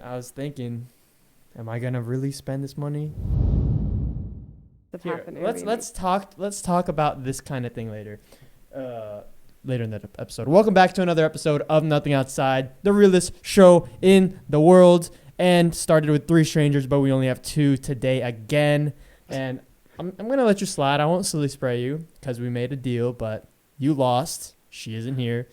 I was thinking, am I gonna really spend this money? Here, let's talk about this kind of thing later. Later in the episode. Welcome back to another episode of Nothing Outside, the realest show in the world. And started with 3 strangers, but we only have 2 today again. And I'm gonna let you slide. I won't silly spray you because we made a deal, but you lost. She isn't here.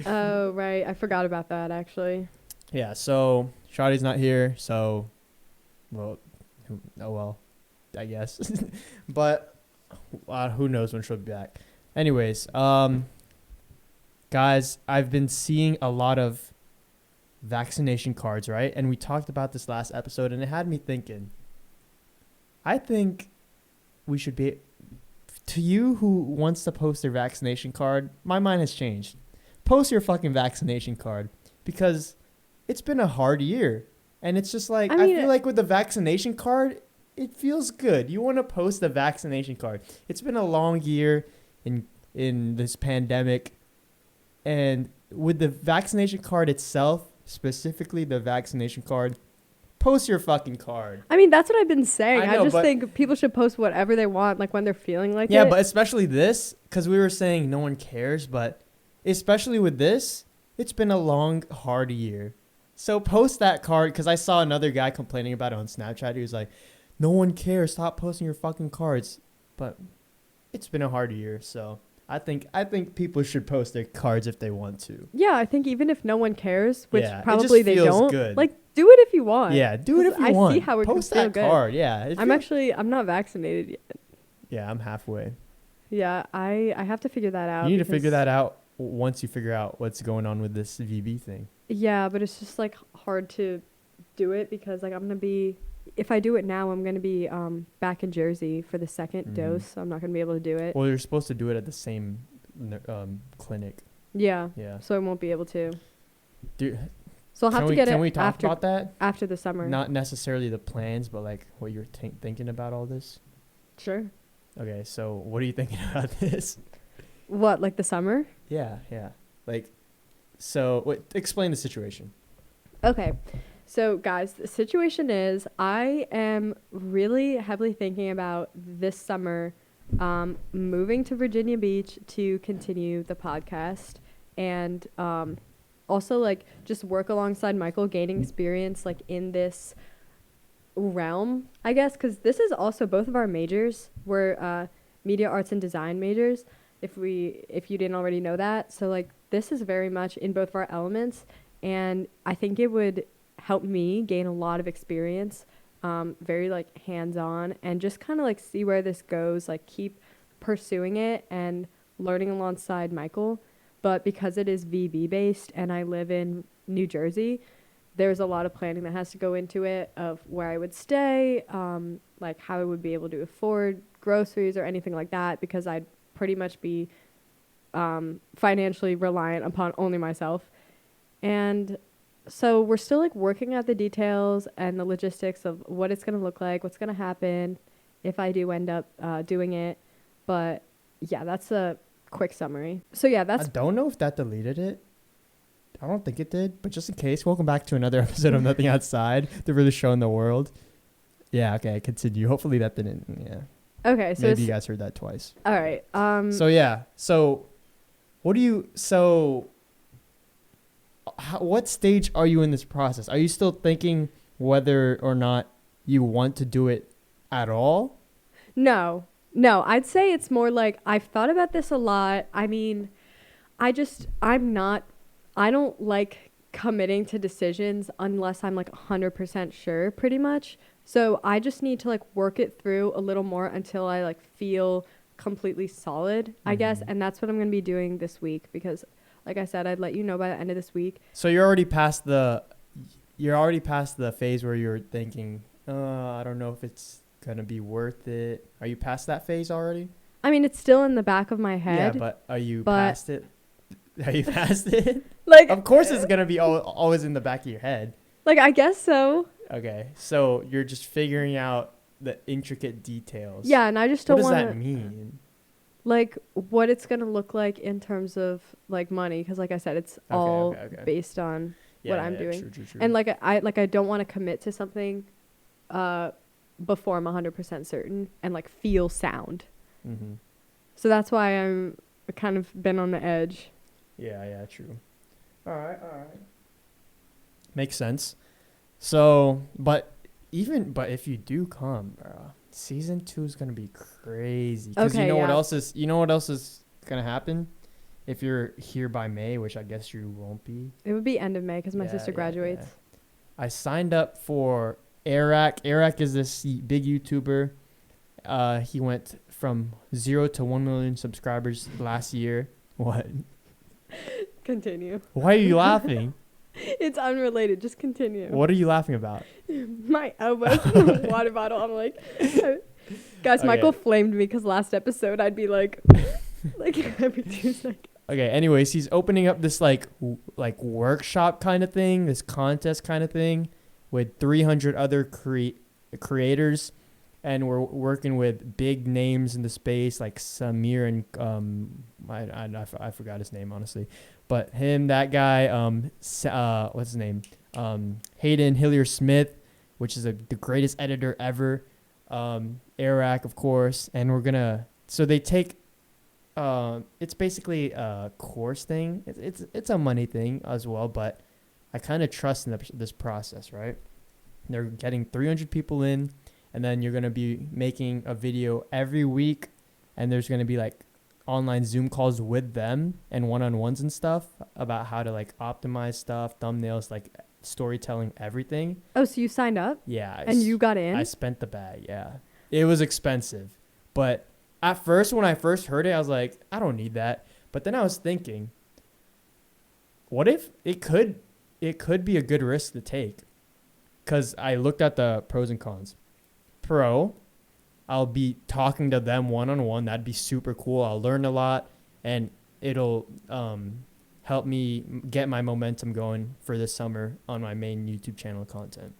Oh, right. I forgot about that, actually. Yeah, so Shadi's not here, so, I guess. But who knows when she'll be back. Anyways, guys, I've been seeing a lot of vaccination cards, right? And we talked about this last episode, and it had me thinking. I think we should be... To you who wants to post their vaccination card, my mind has changed. Post your fucking vaccination card because it's been a hard year. And it's just like, I feel like with the vaccination card, it feels good. You want to post the vaccination card. It's been a long year in this pandemic. And with the vaccination card itself, specifically the vaccination card, post your fucking card. I mean, that's what I've been saying. I just think people should post whatever they want, like when they're feeling like it. Yeah, but especially this, because we were saying no one cares, but especially with this, it's been a long, hard year. So post that card, because I saw another guy complaining about it on Snapchat. He was like, no one cares. Stop posting your fucking cards. But it's been a hard year, so I think people should post their cards if they want to. Yeah, I think even if no one cares, which probably they don't, good. like do it if you want. Yeah, do it if you want. I see how it post can feel that good. card. Yeah, I'm not vaccinated yet. Yeah, I'm halfway. Yeah, I have to figure that out. You need to figure that out once you figure out what's going on with this VB thing. Yeah, but it's just like hard to do it because like if I do it now, I'm going to be back in Jersey for the second dose. So I'm not going to be able to do it. Well, you're supposed to do it at the same clinic. Yeah. Yeah. So I won't be able to. So I'll have to get it. Can we talk about that? After the summer. Not necessarily the plans, but like what you're thinking about all this. Sure. Okay, so what are you thinking about this? What, like the summer? Yeah. Like, so explain the situation. Okay. So, guys, the situation is I am really heavily thinking about this summer moving to Virginia Beach to continue the podcast and also, like, just work alongside Michael, gaining experience, like, in this realm, I guess, because this is also both of our majors. We're media arts and design majors, if you didn't already know that. So, like, this is very much in both of our elements, and I think it would help me gain a lot of experience, very like hands-on, and just kind of like see where this goes, like keep pursuing it and learning alongside Michael. But because it is VB based and I live in New Jersey, there's a lot of planning that has to go into it of where I would stay, like how I would be able to afford groceries or anything like that, because I'd pretty much be financially reliant upon only myself. And so we're still like working out the details and the logistics of what it's going to look like, what's going to happen if I do end up doing it. But yeah, that's a quick summary. So yeah, I don't know if that deleted it. I don't think it did, but just in case, welcome back to another episode of Nothing Outside, the realest show in the world. Yeah, okay, continue. Hopefully that didn't, yeah. Okay, so maybe you guys heard that twice. All right. So yeah, what stage are you in this process? Are you still thinking whether or not you want to do it at all? No, I'd say it's more like I've thought about this a lot. I mean, I don't like committing to decisions unless I'm like 100% sure, pretty much. So I just need to like work it through a little more until I like feel completely solid, I guess. And that's what I'm going to be doing this week, because like I said, I'd let you know by the end of this week. So you're already past the phase where you're thinking, I don't know if it's going to be worth it. Are you past that phase already? I mean, it's still in the back of my head. Yeah, but are you past it? Are you past it? Like, of course it's going to be always in the back of your head. Like, I guess so. Okay, so you're just figuring out the intricate details. Yeah, and I just don't want to... What does that mean? Like, what it's going to look like in terms of, like, money. Because, like I said, it's all based on... what I'm doing. True. And like I don't want to commit to something before I'm 100% certain and like feel sound. Mm-hmm. So that's why I'm kind of been on the edge. Yeah, true. All right. Makes sense. So, but if you do come, bro, season 2 is gonna be crazy. Because Okay, you know what yeah. else is gonna happen? If you're here by May, which I guess you won't be. It would be end of May because my sister graduates. I signed up for Airrack. Airrack is this big YouTuber. He went from 0 to 1 million subscribers last year. What? Continue. Why are you laughing? It's unrelated. Just continue. What are you laughing about? My elbows in the water bottle. I'm like, guys, Okay. Michael flamed me because last episode I'd be like, like every 2 seconds. Okay, anyways, he's opening up this like workshop kind of thing, this contest kind of thing with 300 other creators, and we're working with big names in the space like Samir and I forgot his name honestly, but him, that guy, what's his name, Hayden Hillier Smith, which is the greatest editor ever, Airrack of course, and so they take. It's basically a course thing. It's a money thing as well, but I kind of trust in this process, right? They're getting 300 people in, and then you're gonna be making a video every week, and there's gonna be like online Zoom calls with them and one-on-ones and stuff about how to like optimize stuff, thumbnails, like storytelling, everything. Oh, so you signed up? Yeah. And you got in? I spent the bag. Yeah, it was expensive, but. At first, when I first heard it, I was like, I don't need that. But then I was thinking, what if it could be a good risk to take? Because I looked at the pros and cons. Pro, I'll be talking to them one-on-one. That'd be super cool. I'll learn a lot, and it'll help me get my momentum going for this summer on my main YouTube channel content.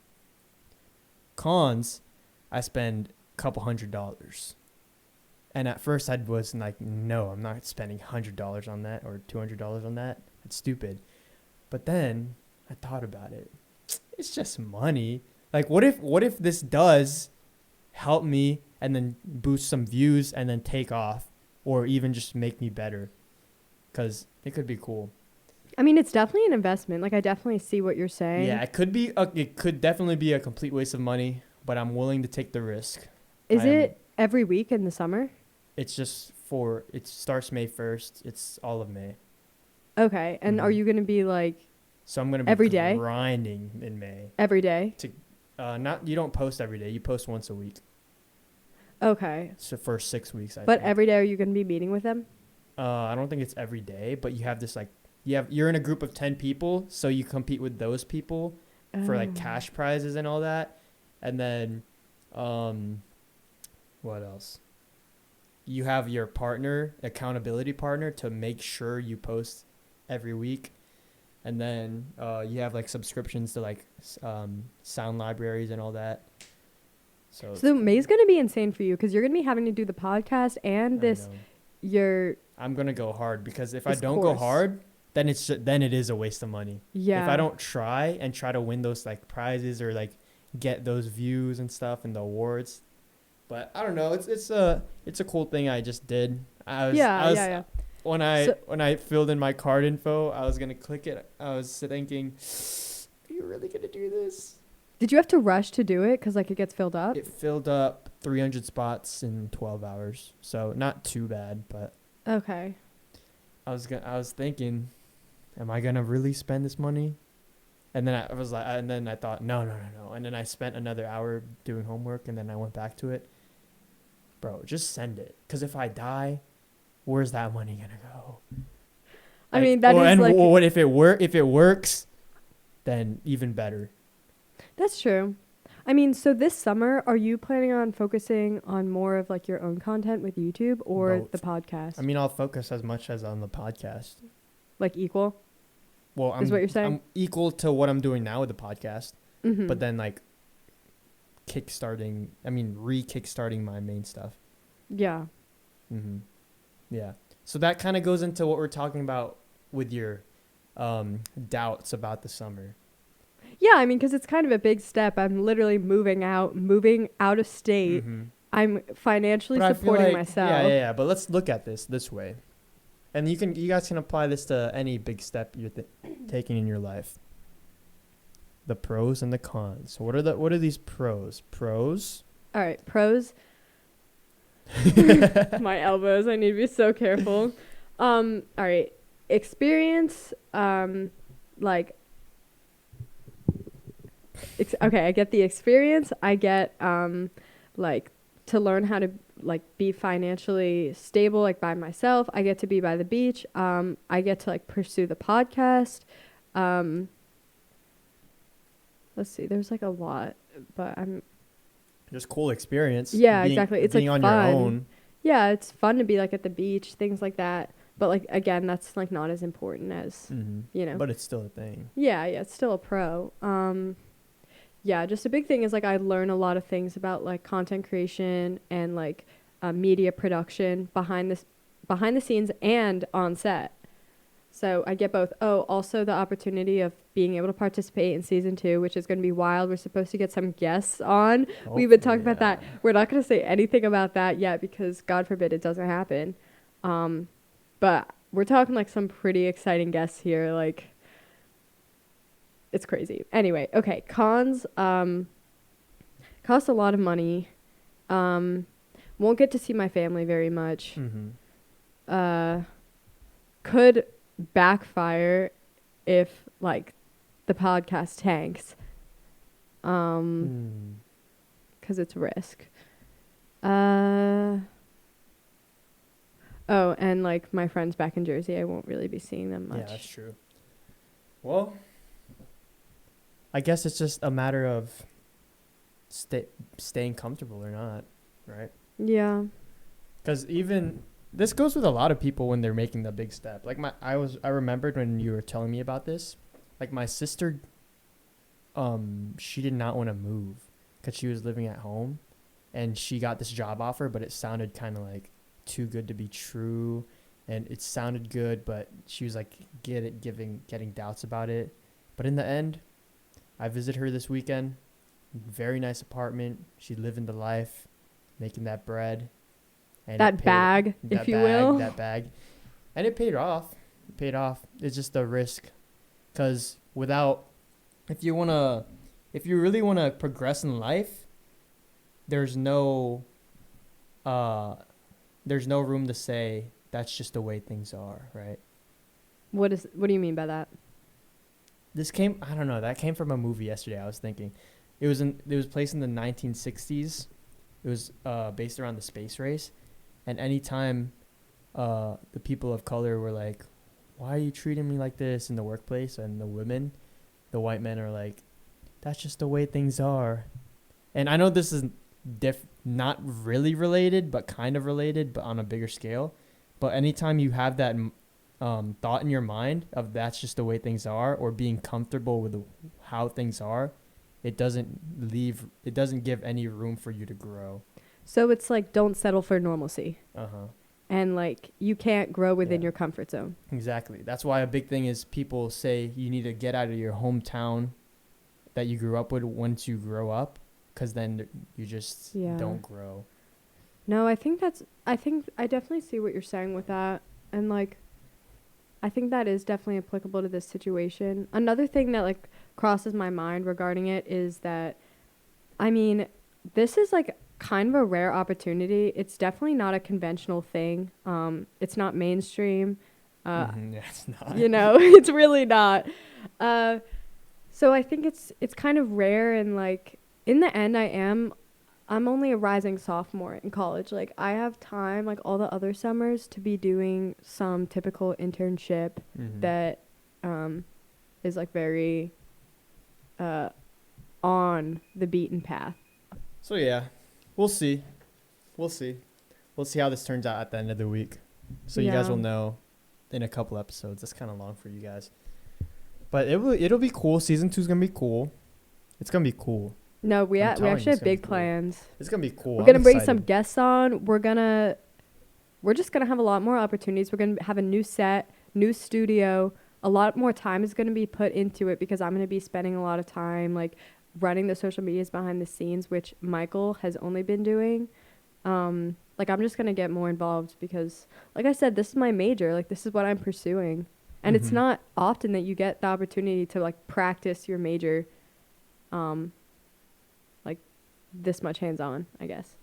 Cons, I spend a couple $100. And at first I was like, no, I'm not spending $100 on that or $200 on that. That's stupid. But then I thought about it. It's just money. Like, what if this does help me and then boost some views and then take off, or even just make me better? Because it could be cool. I mean, it's definitely an investment. Like, I definitely see what you're saying. Yeah, it could definitely be a complete waste of money, but I'm willing to take the risk. Is it every week in the summer? It's just it starts May 1st. It's all of May. Okay. And are you going to be like So I'm going to be every day grinding in May. Every day? You don't post every day. You post once a week. Okay. So for 6 weeks, I But think. every day are you going to be meeting with them? I don't think it's every day, but you have this like you're in a group of 10 people, so you compete with those people for like cash prizes and all that. And then what else? You have your accountability partner, to make sure you post every week. And then you have like subscriptions to like sound libraries and all that. So May's going to be insane for you because you're going to be having to do the podcast and I'm going to go hard, because if I this don't go course. hard, then it is a waste of money. Yeah. If I don't try to win those like prizes or like get those views and stuff and the awards. But I don't know. It's a cool thing I just did. Yeah. When I filled in my card info, I was gonna click it. I was thinking, are you really gonna do this? Did you have to rush to do it because like it gets filled up? It filled up 300 spots in 12 hours, so not too bad. But Okay. I was thinking, am I gonna really spend this money? And then I thought, no. And then I spent another hour doing homework, and then I went back to it. Bro, just send it. Because if I die, where's that money gonna go? I mean, that is like... what if it works, then even better. That's true. I mean, so this summer, are you planning on focusing on more of like your own content with YouTube or Both. the podcast? I mean, I'll focus as much as on the podcast. Like equal? Well, Is what you're saying? I'm equal to what I'm doing now with the podcast, Mm-hmm. but then like re-kickstarting my main stuff. Yeah. Mm-hmm. Yeah. So that kind of goes into what we're talking about with your doubts about the summer. Yeah, I mean, because it's kind of a big step. I'm literally moving out of state. Mm-hmm. I'm financially But I feel supporting like, myself. yeah. But let's look at this way, and you guys can apply this to any big step you're taking in your life. The pros and the cons. So what are these pros? Pros. All right, pros. My elbows. I need to be so careful. All right, experience. Like. Okay, I get the experience. I get like to learn how to like be financially stable, like by myself. I get to be by the beach. I get to like pursue the podcast. Let's see. There's like a lot, but I'm. Just cool experience. Yeah, exactly. It's being like on fun. your own. Yeah, it's fun to be like at the beach, things like that. But like again, that's like not as important as you know. But it's still a thing. Yeah, it's still a pro. Yeah, just a big thing is like I learn a lot of things about like content creation and like media production behind the scenes and on set. So I get both. Oh, also the opportunity of being able to participate in season 2, which is going to be wild. We're supposed to get some guests on. We've been talking about that. We're not going to say anything about that yet because God forbid it doesn't happen. But we're talking like some pretty exciting guests here. Like it's crazy. Anyway, okay. Cons, cost a lot of money. Won't get to see my family very much. Could backfire if like the podcast tanks. 'Cause it's risk. Oh, and like my friends back in Jersey, I won't really be seeing them much. Yeah, that's true. Well, I guess it's just a matter of staying comfortable or not, right? Yeah. Because even this goes with a lot of people when they're making the big step. Like I remembered when you were telling me about this. Like my sister, she did not want to move because she was living at home, and she got this job offer, but it sounded kind of like too good to be true, and it sounded good, but she was like getting doubts about it. But in the end, I visited her this weekend. Very nice apartment. She's living the life, making that bread. And that bag, if you will. That bag. And it paid off. It's just a risk. Because if you really want to progress in life, there's no room to say that's just the way things are, right? What do you mean by that? I don't know, that came from a movie yesterday. I was thinking it was placed in the 1960s. It was based around the space race, and anytime the people of color were like, why are you treating me like this in the workplace, and the white men are like, that's just the way things are. And I know this is not really related, but kind of related, but on a bigger scale. But anytime you have that thought in your mind of that's just the way things are, or being comfortable with how things are, it doesn't give any room for you to grow. So it's like, don't settle for normalcy. And like, you can't grow within your comfort zone. Exactly. That's why a big thing is people say you need to get out of your hometown that you grew up with once you grow up, because then you just don't grow. No, I think I definitely see what you're saying with that. And like, I think that is definitely applicable to this situation. Another thing that like crosses my mind regarding it is that, I mean, this is like kind of a rare opportunity. It's definitely not a conventional thing. It's not mainstream. Yeah, it's not. You know, it's really not. So I think it's kind of rare, and like in the end, I'm only a rising sophomore in college. Like I have time, like all the other summers, to be doing some typical internship that is like very on the beaten path. So yeah, we'll see how this turns out at the end of the week. So you guys will know in a couple episodes. That's kind of long for you guys, but it'll be cool. Season 2 is gonna be cool. It's gonna be cool. No, we actually have big plans. It's gonna be cool. We're gonna bring some guests on. We're just gonna have a lot more opportunities. We're gonna have a new set, new studio. a lot more time is going to be put into it because I'm going to be spending a lot of time like running the social medias behind the scenes, which Michael has only been doing. Like I'm just going to get more involved because like I said, this is my major, like this is what I'm pursuing. And it's Mm-hmm. not often that you get the opportunity to like practice your major um like this much hands-on, I guess.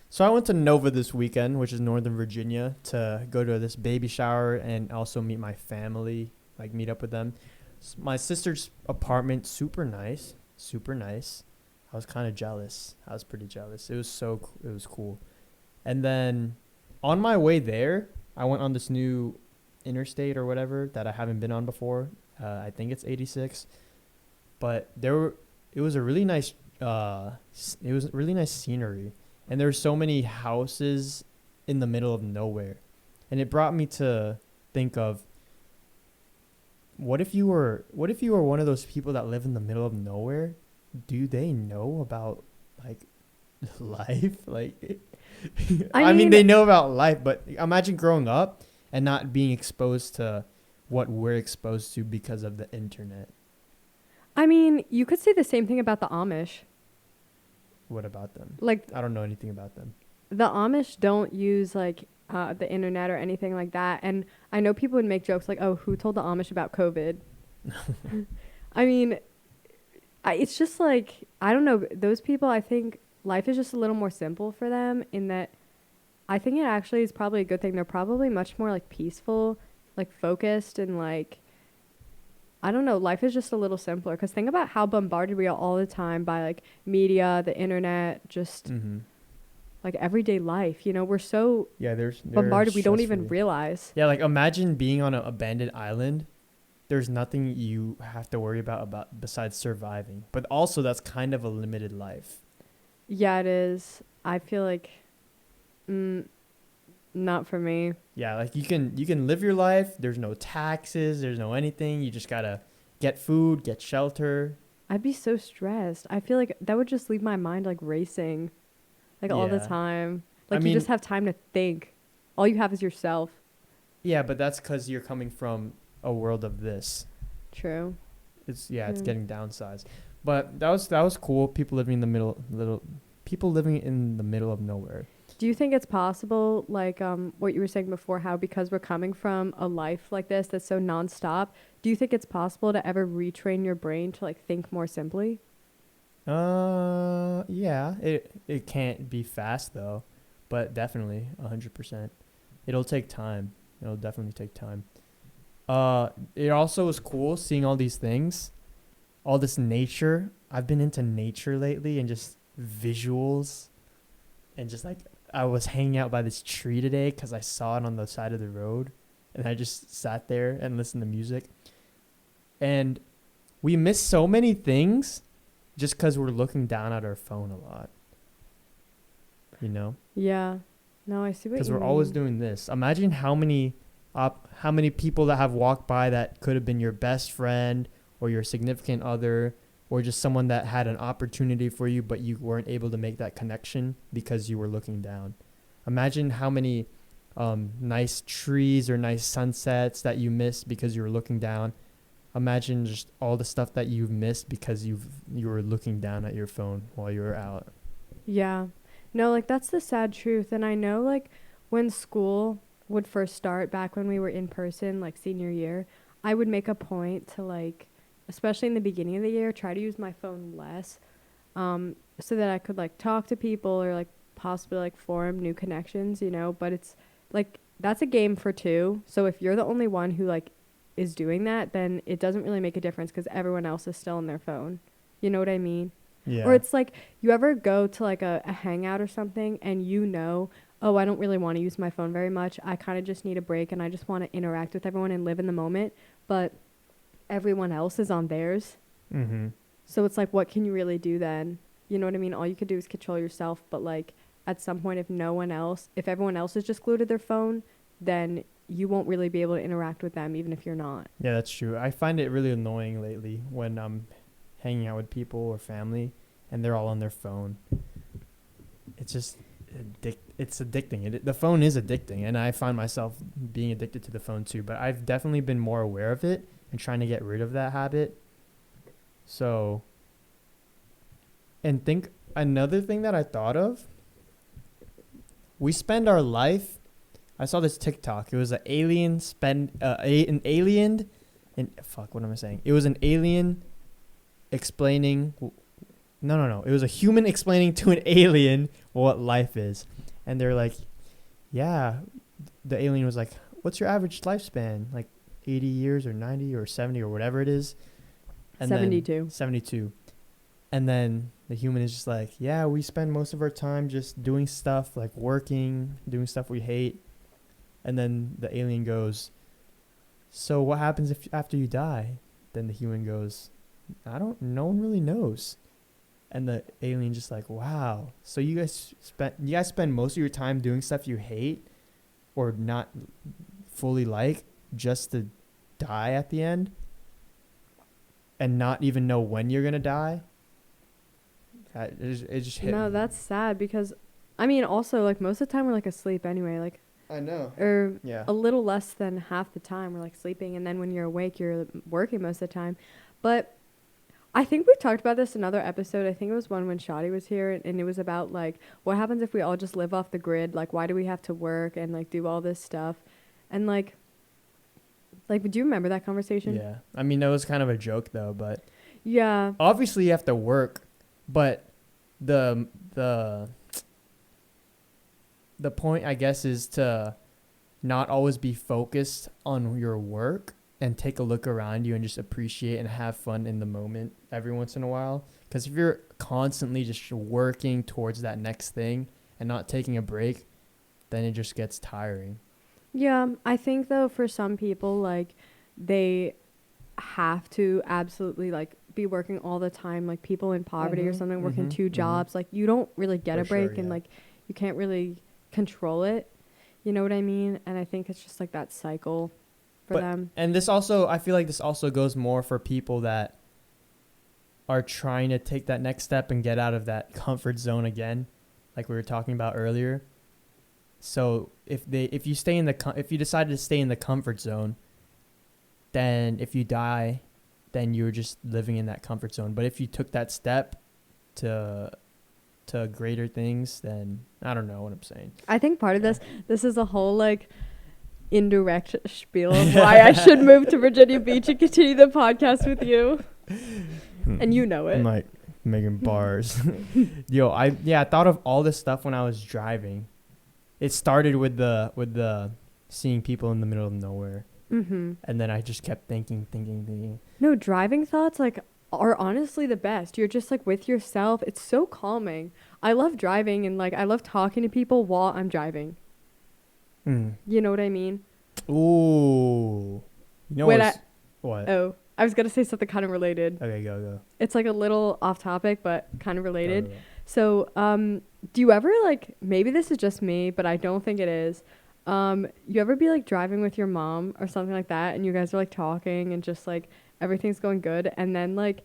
So I went to Nova this weekend, which is Northern Virginia, to go to this baby shower and also meet my family, like meet up with them. My sister's apartment, super nice, super nice. I was kind of jealous. I was pretty jealous. It was it was cool. And then on my way there, I went on this new interstate or whatever that I haven't been on before. I think it's 86, but it was a really nice, it was really nice scenery, and there were so many houses in the middle of nowhere, and it brought me to think of what if you were one of those people that live in the middle of nowhere? Do they know about like life? Like, I mean, they know about life, but imagine growing up and not being exposed to what we're exposed to because of the internet. I mean, you could say the same thing about the Amish. What about them? Like I don't know anything about them. the Amish don't use like the internet or anything like that. And I know people would make jokes like, "Oh, who told the Amish about COVID?" I mean, it's just like I don't know. Those people, I think life is just a little more simple for them. In that, I think it actually is probably a good thing. They're probably much more like peaceful, like focused, and like I don't know. Life is just a little simpler. Because think about how bombarded we are all the time by like media, the internet, just Mm-hmm. like everyday life. You know, we're so Yeah, they're bombarded we don't even stress-free. realize. Yeah, like imagine being on an abandoned island. There's nothing you have to worry about besides surviving. But also, that's kind of a limited life. Yeah, it is. I feel like, not for me. Yeah, like you can live your life. There's no taxes. There's no anything. You just gotta get food, get shelter. I'd be so stressed. I feel like that would just leave my mind like racing, like all the Yeah. time. I Like you mean, just have time to think. All you have is yourself. yeah, but that's because you're coming from a world of this. True. It's it's Mm. getting downsized. But that was cool. People living in the middle of nowhere. Do you think it's possible, like what you were saying before, how because we're coming from a life like this that's so nonstop, do you think it's possible to ever retrain your brain to like think more simply? Yeah. It can't be fast though, but definitely 100%. It'll take time. It'll definitely take time. It also was cool seeing all these things, all this nature. I've been into nature lately and just visuals, and just like I was hanging out by this tree today because I saw it on the side of the road, and I just sat there and listened to music. And we miss so many things just because we're looking down at our phone a lot, you know? Yeah. No, I see what Because you we're mean. always doing this. Imagine how many people that have walked by that could have been your best friend or your significant other or just someone that had an opportunity for you, but you weren't able to make that connection because you were looking down. Imagine how many nice trees or nice sunsets that you missed because you were looking down. Imagine just all the stuff that you've missed because you were looking down at your phone while you were out. Yeah. No, like that's the sad truth. And I know like when school would first start back when we were in person, like senior year, I would make a point to like, especially in the beginning of the year, try to use my phone less, so that I could like talk to people or like possibly like form new connections, you know, but it's like that's a game for two. So if you're the only one who like is doing that, then it doesn't really make a difference because everyone else is still on their phone. You know what I mean? Yeah. Or it's like you ever go to like a hangout or something and you know, oh, I don't really want to use my phone very much. I kind of just need a break and I just want to interact with everyone and live in the moment. But everyone else is on theirs. Mm-hmm. So it's like, what can you really do then? You know what I mean? All you could do is control yourself. But like at some point, if everyone else is just glued to their phone, then you won't really be able to interact with them, even if you're not. Yeah, that's true. I find it really annoying lately when I'm hanging out with people or family and they're all on their phone. It's just it's addicting. The phone is addicting, and I find myself being addicted to the phone too, but I've definitely been more aware of it and trying to get rid of that habit. So, and think another thing that I thought of, we spend our life, I saw this TikTok. It was an alien what am I saying? It was an alien explaining, no. It was a human explaining to an alien what life is. And they're like, yeah, the alien was like, what's your average lifespan? Like 80 years or 90 or 70 or whatever it is. And 72. 72. And then the human is just like, yeah, we spend most of our time just doing stuff, like working, doing stuff we hate. And then the alien goes, so what happens if after you die? Then the human goes, no one really knows. And the alien just like, wow. So you guys spend most of your time doing stuff you hate or not fully like just to die at the end and not even know when you're going to die? It just hit No, me. that's sad because, I mean, also, like, most of the time we're, like, asleep anyway. Like, I know. or Yeah. a little less than half the time we're, like, sleeping. And then when you're awake, you're working most of the time. But I think we talked about this in another episode. I think it was one when Shadi was here. And it was about, like, what happens if we all just live off the grid? Like, why do we have to work and, like, do all this stuff? And, like, do you remember that conversation? Yeah. I mean, that was kind of a joke, though. But Yeah. obviously you have to work. But the point, I guess, is to not always be focused on your work and take a look around you and just appreciate and have fun in the moment every once in a while. Because if you're constantly just working towards that next thing and not taking a break, then it just gets tiring. Yeah, I think, though, for some people, like, they have to absolutely, like, be working all the time, like people in poverty or something, working two jobs. Like, you don't really get a break, and like you can't really control it, you know what I mean? And I think it's just like that cycle for them. And this also, I feel like this also goes more for people that are trying to take that next step and get out of that comfort zone again, like we were talking about earlier. So if you decide to stay in the comfort zone, then if you die, then you're just living in that comfort zone. But if you took that step to greater things, then I don't know what I'm saying. I think part of this is a whole like indirect spiel of why I should move to Virginia Beach and continue the podcast with you. And you know it. I'm like making bars. Yo, I thought of all this stuff when I was driving. It started with the seeing people in the middle of nowhere. Mm-hmm. And then I just kept thinking. No, driving thoughts like are honestly the best. You're just like with yourself. It's so calming. I love driving and like I love talking to people while I'm driving. You know what I mean? Ooh. You know what? Oh, I was gonna say something kind of related. Okay, go. It's like a little off topic, but kind of related. Go. So, do you ever like, maybe this is just me, but I don't think it is. You ever be like driving with your mom or something like that, and you guys are like talking and just like everything's going good, and then like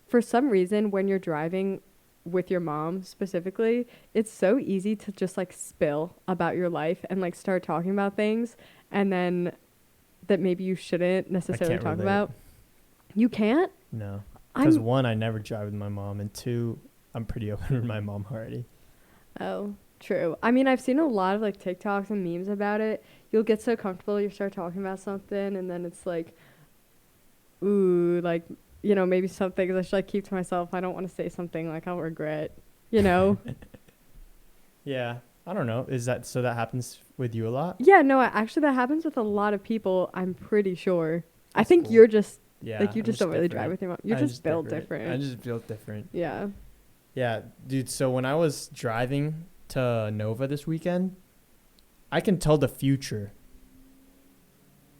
for some reason when you're driving with your mom specifically, it's so easy to just like spill about your life and like start talking about things, and then that maybe you shouldn't necessarily talk about. You can't? No. Because one, I never drive with my mom, and two, I'm pretty open with my mom already. Oh, true. I mean, I've seen a lot of like TikToks and memes about it. You'll get so comfortable, you start talking about something, and then it's like, ooh, like, you know, maybe some things I should like keep to myself. I don't want to say something like I'll regret, you know? Yeah. I don't know. So that happens with you a lot? Yeah, no, actually that happens with a lot of people, I'm pretty sure. That's I think cool. you're just, yeah, like, you just don't really different. drive with your mom. You're just built different. I just built different. Yeah. Yeah, dude, so when I was driving to Nova this weekend, I can tell the future.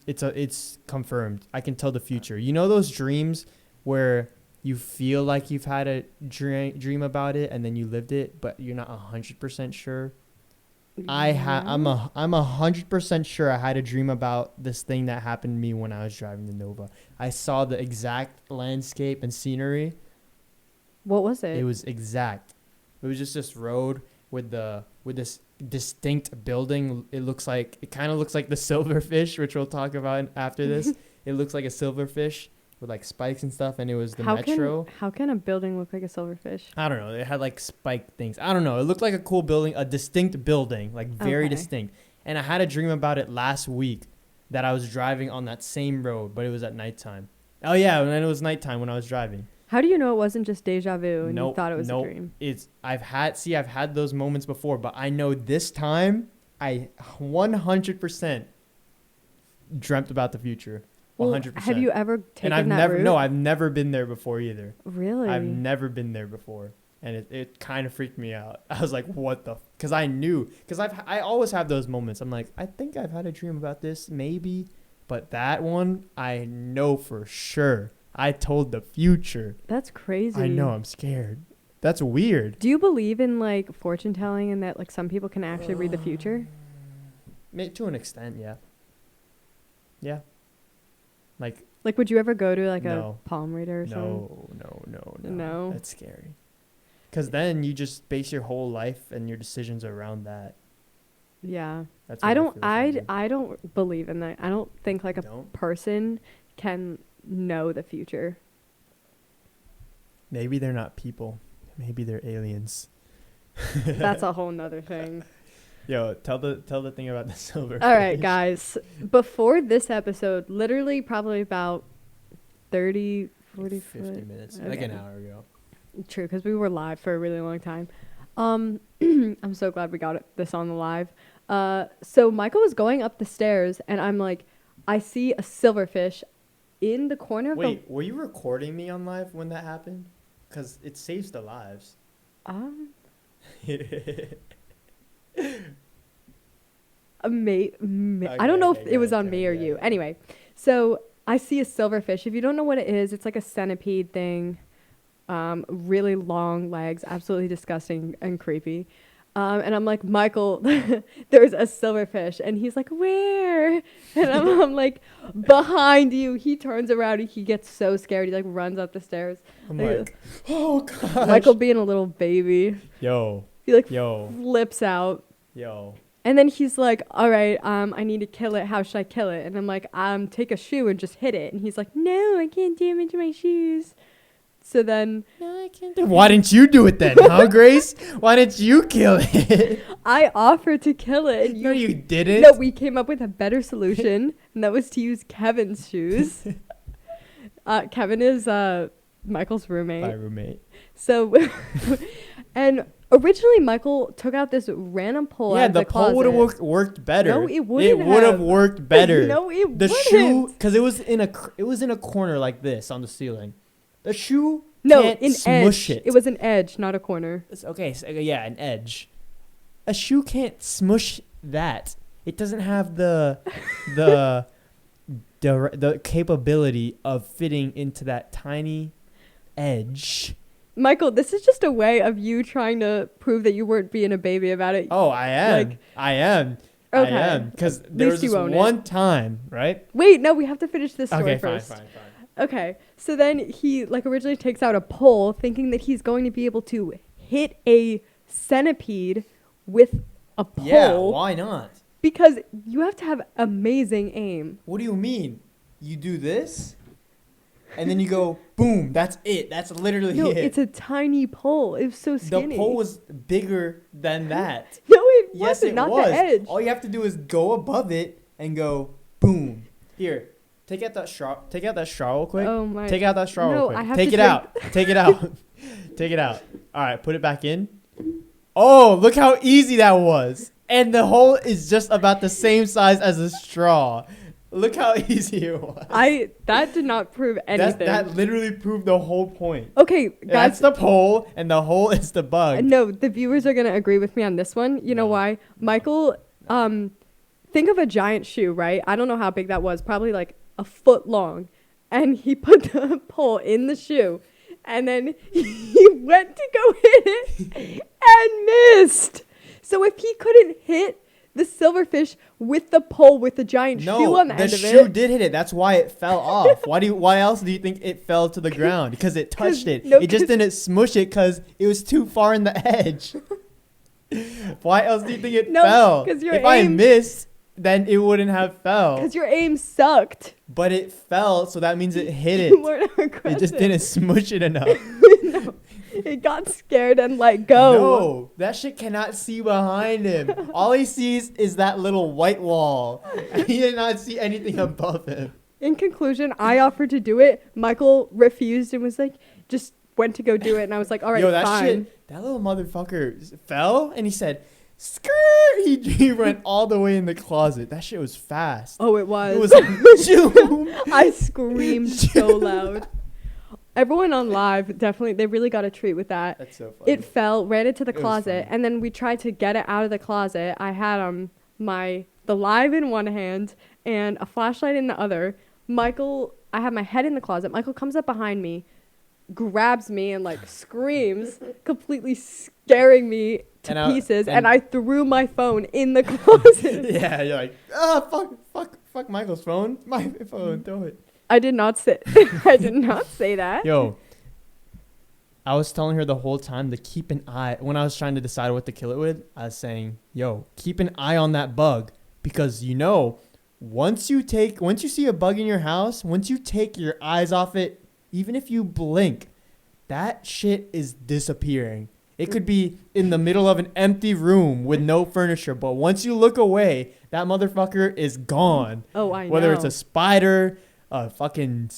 It's confirmed. I can tell the future. You know those dreams where you feel like you've had a dream about it and then you lived it, but you're not 100% sure? I'm 100% sure I had a dream about this thing that happened to me when I was driving to Nova. I saw the exact landscape and scenery. What was it? It was exact. It was just this road with this distinct building. It kind of looks like the Silverfish, which we'll talk about after this. It looks like a silverfish with like spikes and stuff, and it was the how metro. How can a building look like a silverfish? I don't know. It had like spike things. I don't know. It looked like a cool building, a distinct building, like very Okay. distinct. And I had a dream about it last week that I was driving on that same road, but it was at nighttime. Oh yeah, and then it was nighttime when I was driving. How do you know it wasn't just deja vu and you Nope, thought it was nope. a dream? I've had those moments before, but I know this time I 100% dreamt about the future. 100%. Well, have you ever taken and that route? I've never been there before either. Really? I've never been there before, and it kind of freaked me out. I was like, what the? Because I knew, because I always have those moments. I'm like, I think I've had a dream about this, maybe, but that one I know for sure. I told the future. That's crazy. I know. I'm scared. That's weird. Do you believe in like fortune telling and that like some people can actually read the future? To an extent, yeah. Yeah. Like, Like, would you ever go to like No. a palm reader or something? no. No? That's scary. Because then you just base your whole life and your decisions around that. Yeah. That's I what don't. feel something. I don't believe in that. I don't think like a Don't? person can know the future. Maybe they're not people. Maybe they're aliens. That's a whole nother thing. Yo, tell the thing about the silver. All right, guys. Before this episode, literally probably about 30, 40, 50 minutes, like Okay. an hour ago. True, because we were live for a really long time. I'm so glad we got this on the live. So Michael was going up the stairs, and I'm like, I see a silverfish in the corner of Wait, were you recording me on live when that happened? Because it saves the lives. I don't know if it was on me or you. Anyway, so I see a silverfish. If you don't know what it is, it's like a centipede thing. Really long legs, absolutely disgusting and creepy. And I'm like, Michael, there's a silverfish. And he's like, where? And I'm like, behind you. He turns around and he gets so scared. He like runs up the stairs. I'm like, oh gosh. Michael being a little baby. Yo. He like Yo. flips out. Yo. And then he's like, all right, I need to kill it. How should I kill it? And I'm like, take a shoe and just hit it. And he's like, no, I can't damage my shoes. So then No, I can't do it. Why didn't you do it then, huh, Grace? Why didn't you kill it? I offered to kill it. And No, you didn't. No, we came up with a better solution, and that was to use Kevin's shoes. Kevin is Michael's roommate. My roommate. So, and originally Michael took out this random pole out Yeah, of the the pole would closet. have worked better. No, it wouldn't It would have have. worked better. No, it The wouldn't. shoe, because it was in a corner like this on the ceiling. The shoe No, can't an smush edge. it. It was an edge, not a corner. It's okay, so, yeah, an edge. A shoe can't smush that. It doesn't have the capability of fitting into that tiny edge. Michael, this is just a way of you trying to prove that you weren't being a baby about it. Oh, I am. Like- I am. Okay. I am. Because there was least this you own it. one time, right? Wait, no, we have to finish this story Okay, first. fine. Okay, so then he like originally takes out a pole thinking that he's going to be able to hit a centipede with a pole. Yeah, why not? Because you have to have amazing aim. What do you mean? You do this, and then you go, boom, that's it. That's literally No, it. it's a tiny pole. It was so The skinny. pole was bigger than that. No, it Yes, wasn't. it Not was. the edge. All you have to do is go above it and go, boom. Here, take out that straw. Take out that straw real quick. Oh my. Take out that straw No, real quick. I have Take to it drink- out. Take it out. Take it out. All right, put it back in. Oh, look how easy that was. And the hole is just about the same size as a straw. Look how easy it was. That did not prove anything. That literally proved the whole point. Okay, That's guys. the pole, and the hole is the bug. No, the viewers are gonna agree with me on this one. You know No. why? Michael, think of a giant shoe, right? I don't know how big that was. Probably like a foot long. And he put the pole in the shoe. And then he went to go hit it and missed. So if he couldn't hit the silverfish with the pole with the giant shoe on the end of shoe it. did hit it. That's why it fell off. Why else do you think it fell to the ground? Because it touched it. no, It just 'cause- didn't smush it because it was too far in the edge. Why else do you think it No, fell? 'cause your If I aim- missed, then it wouldn't have fell. Because your aim sucked. But it fell, so that means it hit You it. weren't aggressive. It just didn't smush it enough. No. It got scared and let go. No, that shit cannot see behind him. All he sees is that little white wall. And he did not see anything above him. In conclusion, I offered to do it. Michael refused and was like, just went to go do it. And I was like, all right, Yo, that fine. that little motherfucker fell and he said, skirt. He went all the way in the closet. That shit was fast. Oh, it was. It was like, zoom. I screamed so loud. Everyone on live, definitely, they really got a treat with that. That's so funny. It fell, ran into the It was closet, funny. and then we tried to get it out of the closet. I had the live in one hand and a flashlight in the other. Michael, I had my head in the closet. Michael comes up behind me, grabs me, and like screams, completely scaring me to pieces. And I threw my phone in the closet. Yeah, you're like, fuck Michael's phone. My phone, throw it. I did not say. I did not say that. Yo, I was telling her the whole time to keep an eye. When I was trying to decide what to kill it with, I was saying, yo, keep an eye on that bug. Because, once you see a bug in your house, once you take your eyes off it, even if you blink, that shit is disappearing. It could be in the middle of an empty room with no furniture. But once you look away, that motherfucker is gone. Oh, I know. Whether it's a spider, a fucking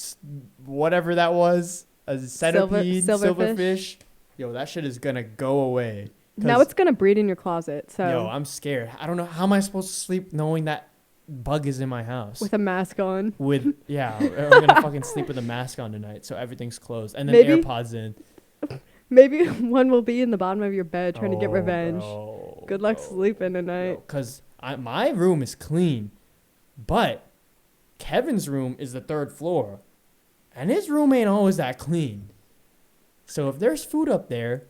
whatever that was, a centipede, silverfish. Yo, that shit is gonna go away. Now it's gonna breed in your closet. So yo, I'm scared. I don't know how am I supposed to sleep knowing that bug is in my house with a mask on. I'm gonna fucking sleep with a mask on tonight, so everything's closed, and then Maybe- AirPods in. Maybe one will be in the bottom of your bed trying to get revenge. Bro, Good luck sleeping tonight. Because my room is clean, but Kevin's room is the 3rd floor, and his room ain't always that clean. So if there's food up there,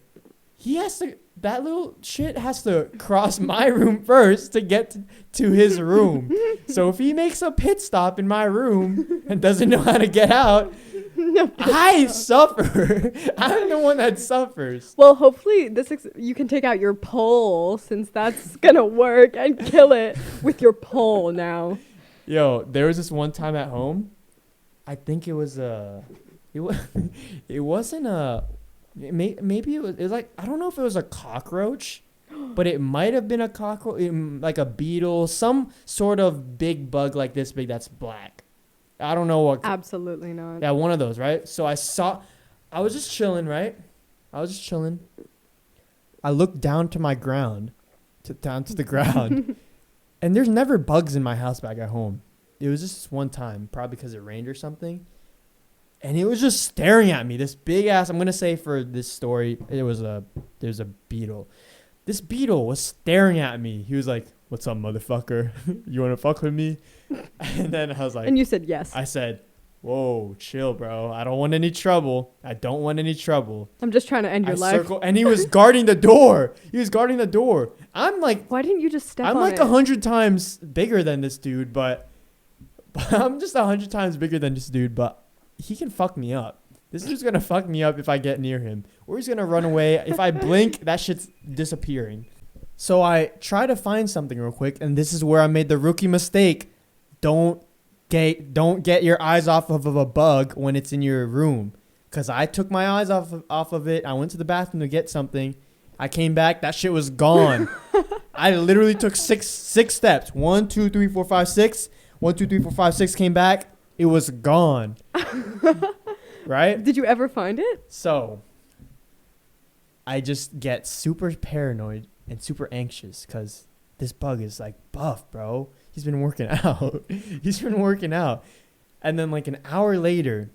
that little shit has to cross my room first to get to his room. So if he makes a pit stop in my room and doesn't know how to get out, I suffer. I'm the one that suffers. Well, hopefully you can take out your pole, since that's gonna work, and kill it with your pole now. Yo, there was this one time at home. I think it was maybe it was like, I don't know if it was a cockroach, but it might have been a cockroach, like a beetle, some sort of big bug like this big that's black. I don't know what. Absolutely not. Yeah, one of those, right? So I was just chilling, right? I looked down to my ground, down to the ground, and there's never bugs in my house back at home. It was just this one time, probably because it rained or something. And it was just staring at me. This big ass, I'm going to say for this story, there's a beetle. This beetle was staring at me. He was like, "What's up, motherfucker? You want to fuck with me?" And then I was like... And you said yes. I said, "Whoa, chill, bro. I don't want any trouble. I don't want any trouble. I'm just trying to end your life." And he was guarding the door. I'm like... Why didn't you just step on I'm like it? 100 times bigger than this dude, but I'm just 100 times bigger than this dude, but he can fuck me up. This dude's going to fuck me up if I get near him. Or he's going to run away. If I blink, that shit's disappearing. So I try to find something real quick, and this is where I made the rookie mistake. Don't get your eyes off of a bug when it's in your room. Because I took my eyes off of it. I went to the bathroom to get something. I came back. That shit was gone. I literally took six steps. 1, 2, 3, 4, 5, 6. 1, 2, 3, 4, 5, 6 came back. It was gone. Right? Did you ever find it? So I just get super paranoid and super anxious because this bug is like buff, bro. He's been working out. And then like an hour later,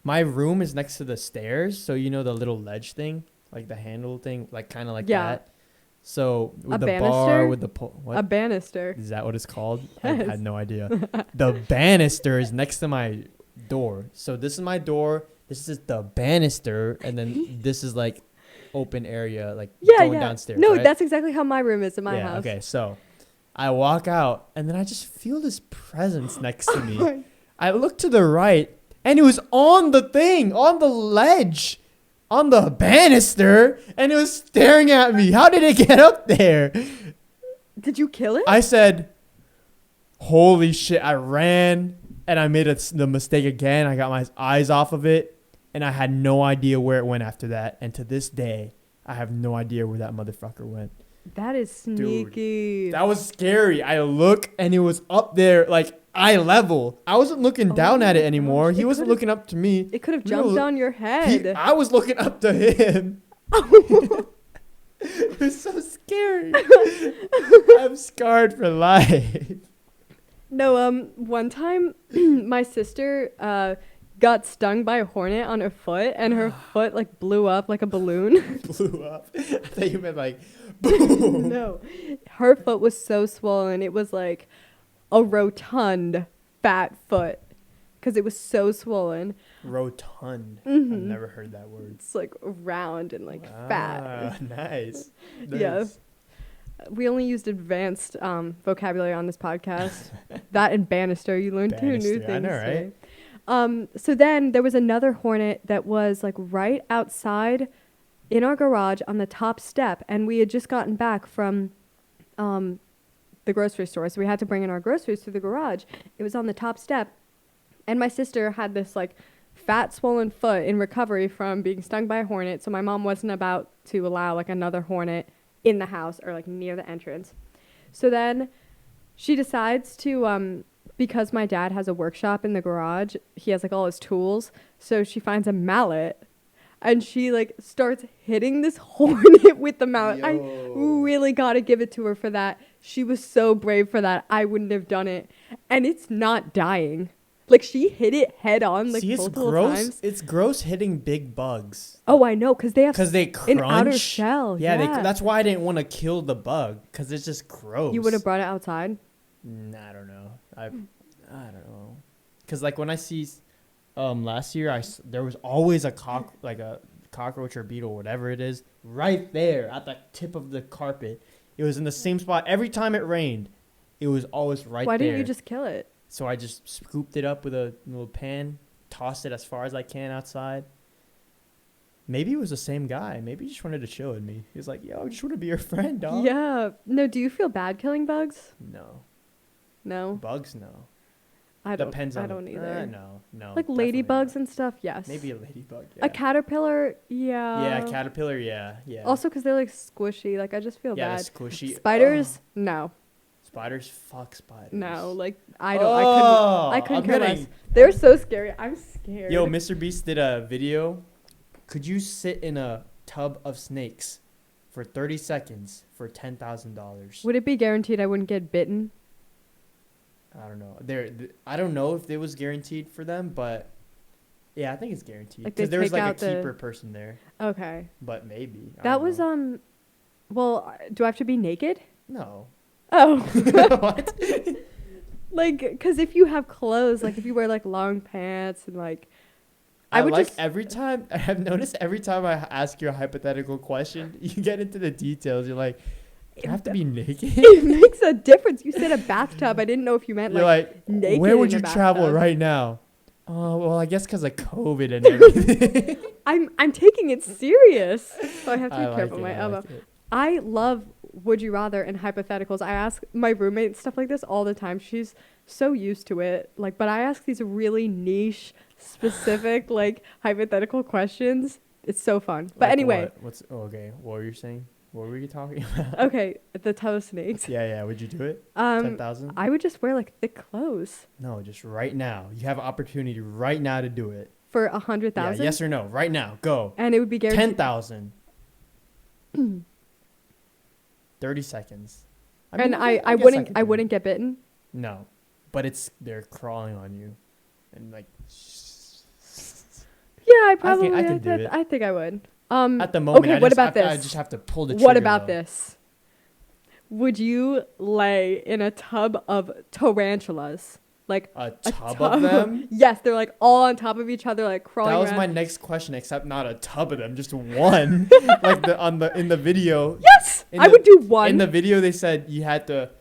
my room is next to the stairs. So the little ledge thing, like the handle thing, like kind of like that. So with the bar, with the what? A banister. Is that what it's called? Yes. I had no idea. The banister is next to my door. So this is my door. This is the banister. And then this is like open area, like going downstairs. No, right? that's exactly how my room is in my house. Okay, so I walk out and then I just feel this presence next to me. I look to the right and it was on the thing, on the ledge, on the banister, and it was staring at me. How did it get up there? Did you kill it? I said, Holy shit, I ran and I made the mistake again. I got my eyes off of it and I had no idea where it went after that. And to this day, I have no idea where that motherfucker went. That is sneaky. Dude, that was scary. I look and it was up there like eye level. I wasn't looking down at it anymore. He wasn't looking up to me. It could have jumped on your head. I was looking up to him. It was so scary. I'm scarred for life. No, one time my sister got stung by a hornet on her foot and her foot like blew up like a balloon. Blew up. I thought you meant like boom. No. Her foot was so swollen. It was like a rotund fat foot because it was so swollen. Rotund. Mm-hmm. I've never heard that word. It's like round and like fat. Nice. Yeah. We only used advanced vocabulary on this podcast. That and banister. You learn two new things. I know, right? Today. So then there was another hornet that was like right outside in our garage on the top step. And we had just gotten back from the grocery store. So we had to bring in our groceries to the garage. It was on the top step. And my sister had this like fat swollen foot in recovery from being stung by a hornet. So my mom wasn't about to allow like another hornet in the house or like near the entrance. So then she decides to, because my dad has a workshop in the garage, he has like all his tools. So she finds a mallet and she like starts hitting this hornet with the mallet. Yo. I really got to give it to her for that. She was so brave for that. I wouldn't have done it. And it's not dying. Like, she hit it head on, like, multiple times. It's gross hitting big bugs. Oh, I know, because they have crunch. An outer shell. Yeah. That's why I didn't want to kill the bug, because it's just gross. You would have brought it outside? I don't know. I don't know. Because, like, when I see... last year, there was always a cockroach or beetle, whatever it is, right there at the tip of the carpet. It was in the same spot. Every time it rained, it was always right there. Why didn't you just kill it? So I just scooped it up with a little pan, tossed it as far as I can outside. Maybe it was the same guy. Maybe he just wanted to chill with me. He was like, yo, I just want to be your friend, dog. Yeah. No, do you feel bad killing bugs? No. No? Bugs, no. I don't either. No. Like ladybugs and stuff, yes. Maybe a ladybug, yeah. A caterpillar, yeah. Yeah, a caterpillar, yeah. Also because they're like squishy. Like, I just feel bad. Yeah, squishy. Spiders, no. Spiders, fuck spiders. No, like I couldn't care less. They're so scary. I'm scared. Yo, Mr. Beast did a video. Could you sit in a tub of snakes for 30 seconds for $10,000? Would it be guaranteed I wouldn't get bitten? I don't know. I don't know if it was guaranteed for them, but yeah, I think it's guaranteed because there was like a keeper person there. Okay. But maybe. That was well, do I have to be naked? No. Oh. What? Like, because if you have clothes, like if you wear like long pants and like, I would like just every time I have noticed every time I ask you a hypothetical question, you get into the details. You're like, do I have to be naked? It makes a difference. You said a bathtub. I didn't know if you meant like naked. Where would you travel right now? Oh, well, I guess because of COVID and everything. I'm taking it serious, so I have to be careful with my elbow. I love Would You Rather and hypotheticals. I ask my roommate stuff like this all the time. She's so used to it. Like, but I ask these really niche, specific, like hypothetical questions. It's so fun. But like anyway. Okay. What were you saying? What were you talking about? Okay, the tub of snakes. Yeah. Would you do it? 10,000? I would just wear like thick clothes. No, just right now. You have an opportunity right now to do it. For 100,000? Yeah, yes or no? Right now. Go. And it would be guaranteed. 10,000. 30 seconds. I wouldn't get bitten? No. But they're crawling on you. And like yeah, I probably I could do it. I think I would. At the moment, okay, what about this? I just have to pull the trigger. What about this? Would you lay in a tub of tarantulas? Like a tub of them? Yes, they're like all on top of each other, like crawling around. That was my next question, except not a tub of them, just one. Like in the video. Yes, I would do one. In the video, they said you had to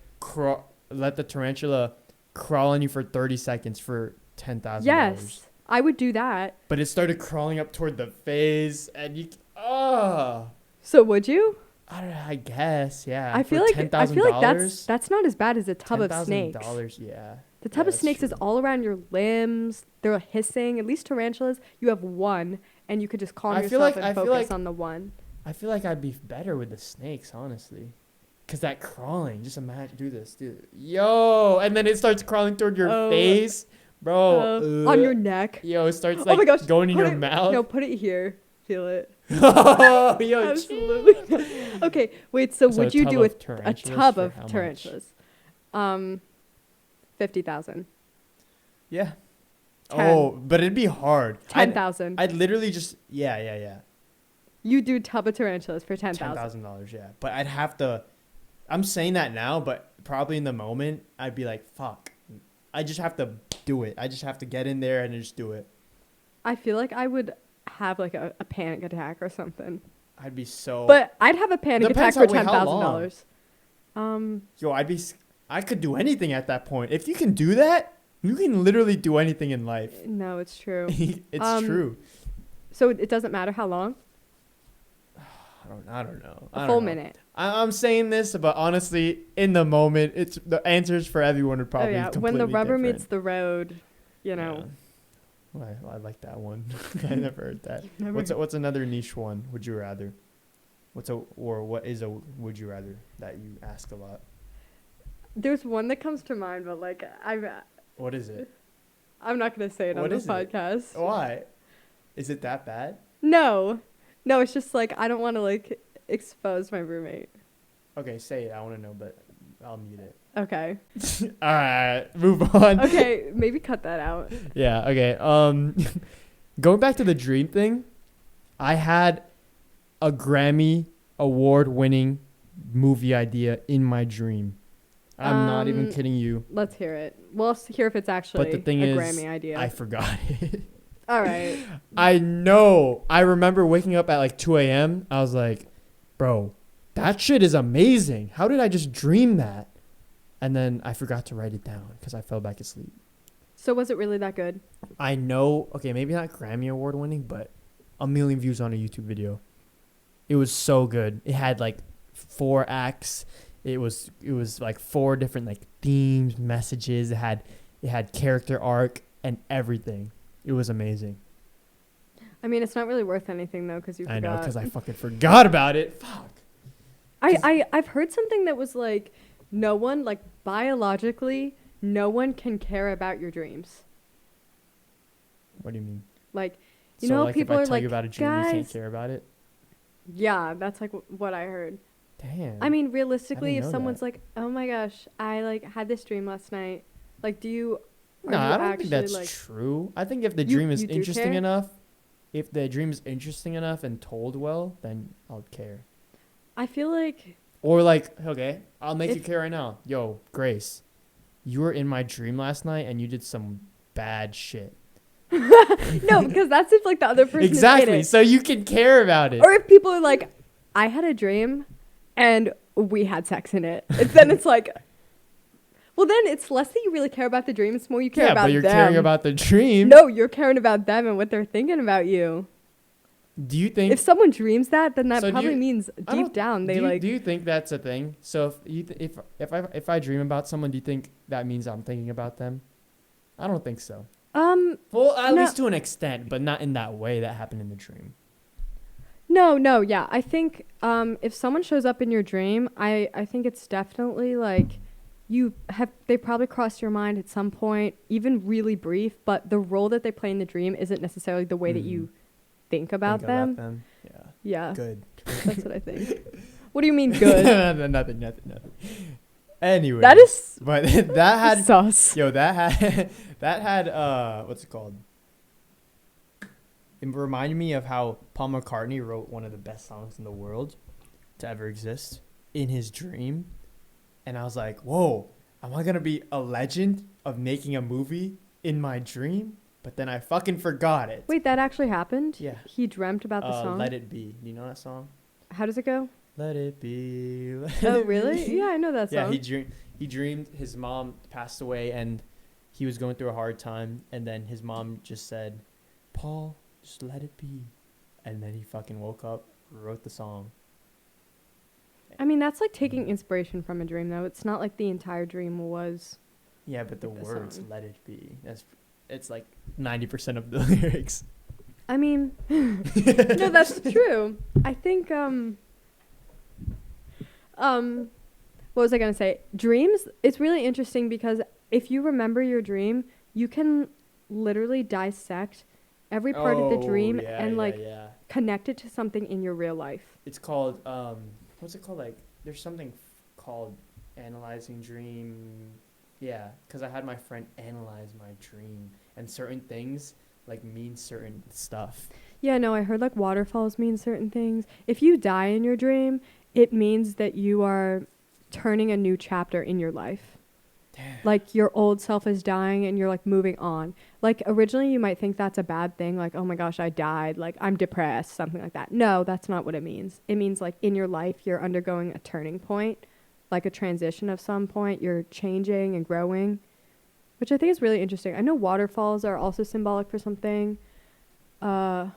let the tarantula crawl on you for 30 seconds for $10,000. Yes, I would do that. But it started crawling up toward the face, and you. So would you? I don't know, I guess, yeah. I For feel like $10,000, that's not as bad as a tub of snakes. $10,000, yeah. The tub of that's snakes is true. all around your limbs. They're hissing. At least tarantulas, you have one, and you could just calm yourself and focus on the one. I feel like I'd be better with the snakes, honestly. Cause that crawling, just imagine, do this, dude. Yo, and then it starts crawling toward your face, bro. On your neck. Yo, it starts Oh like my gosh, going in put your it- mouth. No, put it here. Feel it. Oh, yo, Absolutely. Okay, wait. So So would a you tub do of a tarantulas tub for of how much? tarantulas? 50,000. Yeah. 10. Oh, but it'd be hard. 10,000. I'd literally just yeah. You do tub of tarantulas for 10,000. $10,000, yeah. But I'd have to. I'm saying that now, but probably in the moment, I'd be like, "Fuck." I just have to do it. I just have to get in there and just do it. I feel like I would have like a panic attack or something. I'd be so. But I'd have a panic attack Depends for how- wait, how long? $10,000. Yo, I could do anything at that point. If you can do that, you can literally do anything in life. No, it's true. It's true. So it doesn't matter how long? I don't know. A full minute. I'm saying this, but honestly, in the moment, it's the answers for everyone would probably be When the completely rubber different. meets the road, you know. Yeah. Well, I like that one. I never heard that. Never What's another niche one? Would you rather? What is a would you rather that you ask a lot? There's one that comes to mind, but like What is it? I'm not gonna say it on What the is it? podcast. Why? Is it that bad? No, it's just like I don't want to like expose my roommate. Okay, say it. I want to know, but I'll mute it. Okay. All right, move on. Okay, maybe cut that out. Yeah. Okay. Going back to the dream thing, I had a Grammy award-winning movie idea in my dream. I'm not even kidding you. Let's hear it. We'll hear if it's actually But the thing a is, Grammy idea. I forgot it. All right. I know. I remember waking up at like 2 a.m. I was like, bro, that shit is amazing. How did I just dream that? And then I forgot to write it down because I fell back asleep. So was it really that good? I know. Okay, maybe not Grammy award winning, but 1 million views on a YouTube video. It was so good. It had like 4 acts. It was like 4 different like themes, messages. It had character arc and everything. It was amazing. I mean, it's not really worth anything though because you forgot. I know, because I fucking forgot about it. Fuck. I've heard something that was like, no one, like biologically, no one can care about your dreams. What do you mean? Like, So know, like people if I are tell like, you about a dream, you can't "Guys." care about it? Yeah, that's like what I heard. Damn. I mean, realistically, if know someone's that. like, "Oh my gosh, I like had this dream last night," like, do you? No, are you I don't actually, think that's like, true. I think if the You- dream is you do interesting care? enough, if the dream is interesting enough and told well, then I'll care. I feel like Or like, okay, I'll make you If- care right now. Yo, Grace, you were in my dream last night and you did some bad shit. no, because that's if like the other person Exactly. is in So you can care about it. it. Or if people are like, "I had a dream, and we had sex in it," then it's like, well, then it's less that you really care about the dream; it's more you care Yeah, about but you're them. caring about the dream. No, you're caring about them and what they're thinking about you. Do you think If someone dreams that, then that So do probably you- means I deep don't- down they do you, like. do you think that's a thing? So if I dream about someone, do you think that means I'm thinking about them? I don't think so. Well, at No. least to an extent, but not in that way that happened in the dream. No, yeah. I think if someone shows up in your dream, I think it's definitely like they probably crossed your mind at some point, even really brief, but the role that they play in the dream isn't necessarily the way that you think about them. Yeah. Yeah. Good. That's what I think. What do you mean good? nothing. Anyway. That is But that had sus. Yo, that had what's it called? It reminded me of how Paul McCartney wrote one of the best songs in the world to ever exist in his dream. And I was like, whoa, am I going to be a legend of making a movie in my dream? But then I fucking forgot it. Wait, that actually happened? Yeah. He dreamt about the song? Let It Be. Do you know that song? How does it go? Let it be. Let Oh, it really? be. Yeah, I know that Yeah, song. he dreamed his mom passed away and he was going through a hard time. And then his mom just said, Paul, just let it be. And then he fucking woke up, wrote the song. I mean, that's like taking inspiration from a dream, though. It's not like the entire dream was. Yeah, but the Like the words song. "Let It Be." It's like 90% of the lyrics. I mean, no, that's true. I think what was I gonna say? Dreams. It's really interesting because if you remember your dream, you can literally dissect every part of the dream and like yeah. connect it to something in your real life. It's called what's it called? Like, there's something called analyzing dream. Yeah, because I had my friend analyze my dream, and certain things like mean certain stuff. Yeah, no, I heard like waterfalls mean certain things. If you die in your dream, it means that you are turning a new chapter in your life. Damn. Like your old self is dying and you're like moving on. Like originally you might think that's a bad thing, like, oh my gosh, I died, like I'm depressed, something like that. No, that's not what it means. It means like in your life you're undergoing a turning point, like a transition of some point, you're changing and growing, which I think is really interesting. I know waterfalls are also symbolic for something. Uh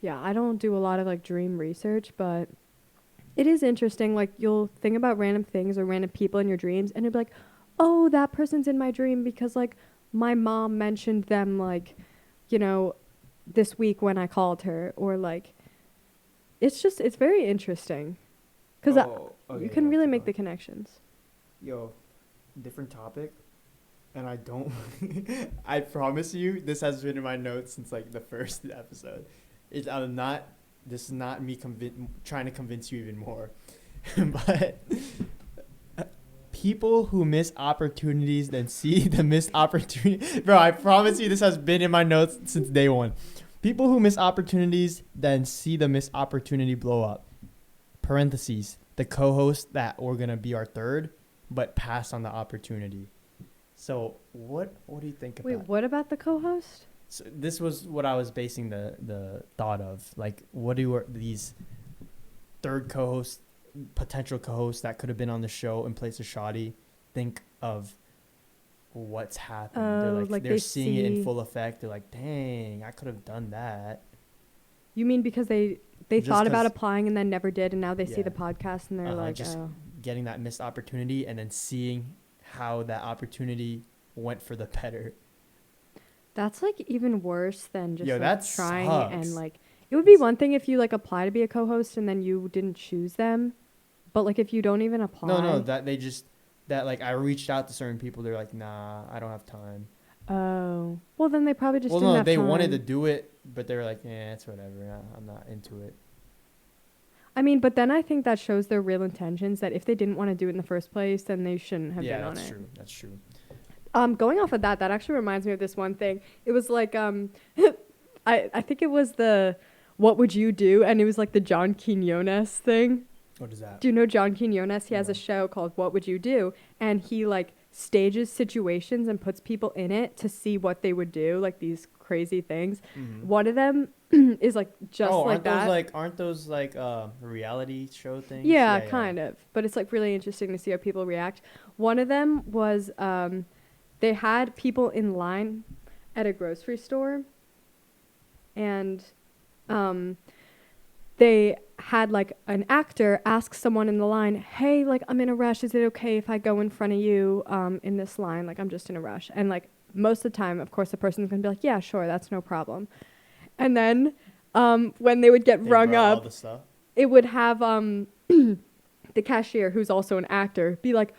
yeah, I don't do a lot of like dream research, but it is interesting. Like you'll think about random things or random people in your dreams and you'll be like, oh, that person's in my dream because like my mom mentioned them like, you know, this week when I called her, or like it's very interesting because you can really make the connections. Yo, different topic, and I don't. I promise you, this has been in my notes since like the first episode. I'm not. This is not me trying to convince you even more, but people who miss opportunities then see the missed opportunity. Bro, I promise you, this has been in my notes since day one. People who miss opportunities then see the missed opportunity blow up. Parentheses, the co-host that we're gonna be our third, but pass on the opportunity. So what do you think about? Wait, what about the co-host? So this was what I was basing the thought of. Like, what do these third co-hosts, potential co-hosts that could have been on the show in place of Shoddy, think of what's happened? They're seeing it in full effect. They're like, dang, I could have done that. You mean because they Just thought about 'cause- applying and then never did, and now they see Yeah. the podcast and they're like, just oh. getting that missed opportunity and then seeing how that opportunity went for the better. That's like even worse than just Yo, like, that trying sucks. and like it would be one thing if you like apply to be a co-host and then you didn't choose them, but like if you don't even apply. No, that like I reached out to certain people. They're like, nah, I don't have time. Oh, well then they probably just Well, didn't no, have they time. wanted to do it, but they were like, yeah, it's whatever. I'm not into it. I mean, but then I think that shows their real intentions. That if they didn't want to do it in the first place, then they shouldn't have been on it. Yeah, that's true. Going off of that actually reminds me of this one thing. It was like I think it was the what would you do, and it was like the John Quinones thing. What is that? Do you know John Quinones? He has No. a show called What Would You Do, and he like stages situations and puts people in it to see what they would do, like these crazy things. Mm-hmm. One of them is like just like that. Aren't those like reality show things? Yeah, kind of. But it's like really interesting to see how people react. One of them was they had people in line at a grocery store, and they had like an actor ask someone in the line, hey, like I'm in a rush, is it okay if I go in front of you in this line, like I'm just in a rush? And like most of the time, of course, the person's gonna be like, yeah, sure, that's no problem. And then when they would get rung all up, the stuff. it would have the cashier, who's also an actor, be like,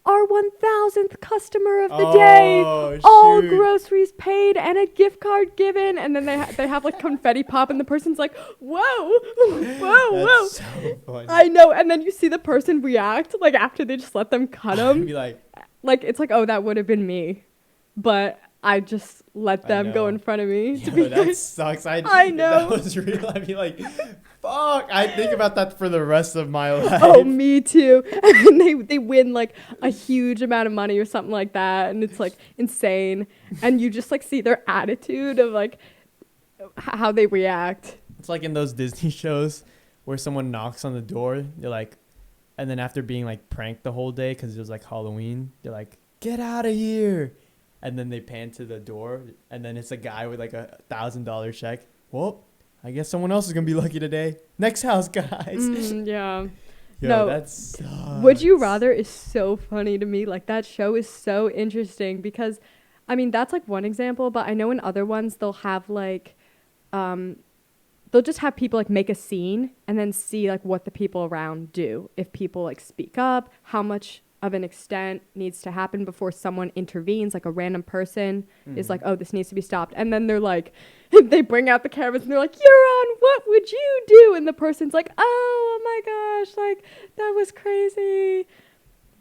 our 1,000th customer of the day, all shoot. groceries paid and a gift card given. And then they have like confetti pop and the person's like, whoa, whoa. That's so funny. I know. And then you see the person react like after they just let them cut them. Be like It's like, oh, that would have been me. But I just let them go in front of me. Yo, that sucks. I know. If that was real, I'd be like, fuck. I think about that for the rest of my life. Oh, me too. And they win like a huge amount of money or something like that, and it's like insane. And you just like see their attitude of like how they react. It's like in those Disney shows where someone knocks on the door. They're like, and then after being like pranked the whole day because it was like Halloween, they're like, get out of here. And then they pan to the door, and then it's a guy with like $1,000 check. Well, I guess someone else is gonna be lucky today. Next house, guys. Yeah. Yo, No. that sucks. Would You Rather is so funny to me. Like, that show is so interesting because, I mean, that's like one example, but I know in other ones they'll have like, they'll just have people like make a scene and then see like what the people around do. If people like speak up, how much of an extent needs to happen before someone intervenes, like a random person is like, oh, this needs to be stopped. And then they're like, they bring out the cameras and they're like, you're on, what would you do? And the person's like, oh my gosh, like that was crazy.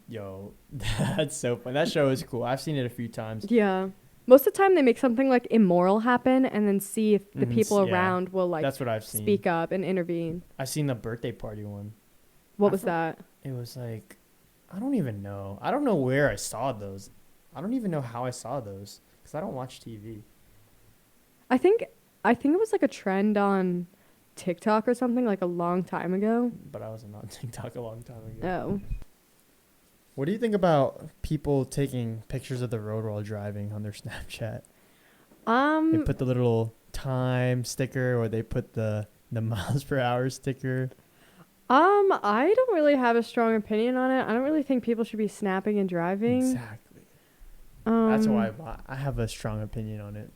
Yo, that's so fun. That show is cool. I've seen it a few times. Yeah. Most of the time they make something like immoral happen and then see if the people around will like that's what I've seen. speak up and intervene. I've seen the birthday party one. What was that? It was like, I don't even know. I don't know where I saw those. I don't even know how I saw those because I don't watch TV. I think it was like a trend on TikTok or something like a long time ago. But I wasn't on TikTok a long time ago. Oh. What do you think about people taking pictures of the road while driving on their Snapchat? They put the little time sticker or they put the miles per hour sticker. I don't really have a strong opinion on it. I don't really think people should be snapping and driving. Exactly. That's why I have a strong opinion on it.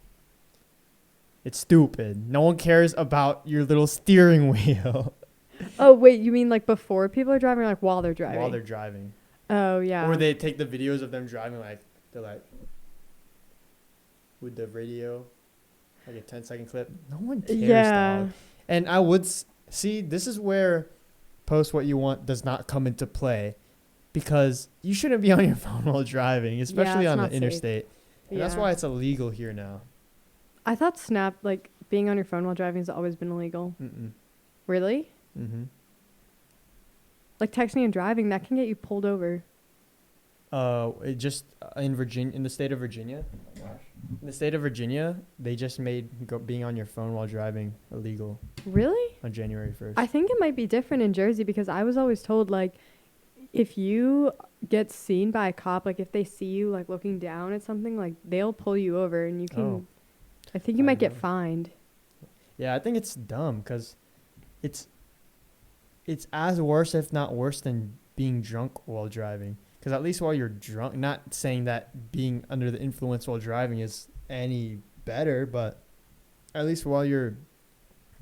It's stupid. No one cares about your little steering wheel. Oh, wait, you mean like before people are driving or like while they're driving? While they're driving. Oh, yeah. Or they take the videos of them driving like, they're like, with the radio, like a 10-second clip. No one cares, dog. And I would see, this is where post what you want does not come into play because you shouldn't be on your phone while driving, especially on the interstate. And that's why it's illegal here now. I thought like being on your phone while driving has always been illegal. Mm-mm. Really? Mm-hmm. Like texting and driving, that can get you pulled over. It just in the state of Virginia. In the state of Virginia, they just made being on your phone while driving illegal. Really? On January 1st. I think it might be different in Jersey because I was always told like if you get seen by a cop, like if they see you like looking down at something, like they'll pull you over and you can I think you might get fined. Yeah, I think it's dumb because it's as worse, if not worse, than being drunk while driving. Because at least while you're drunk, not saying that being under the influence while driving is any better, but at least while you're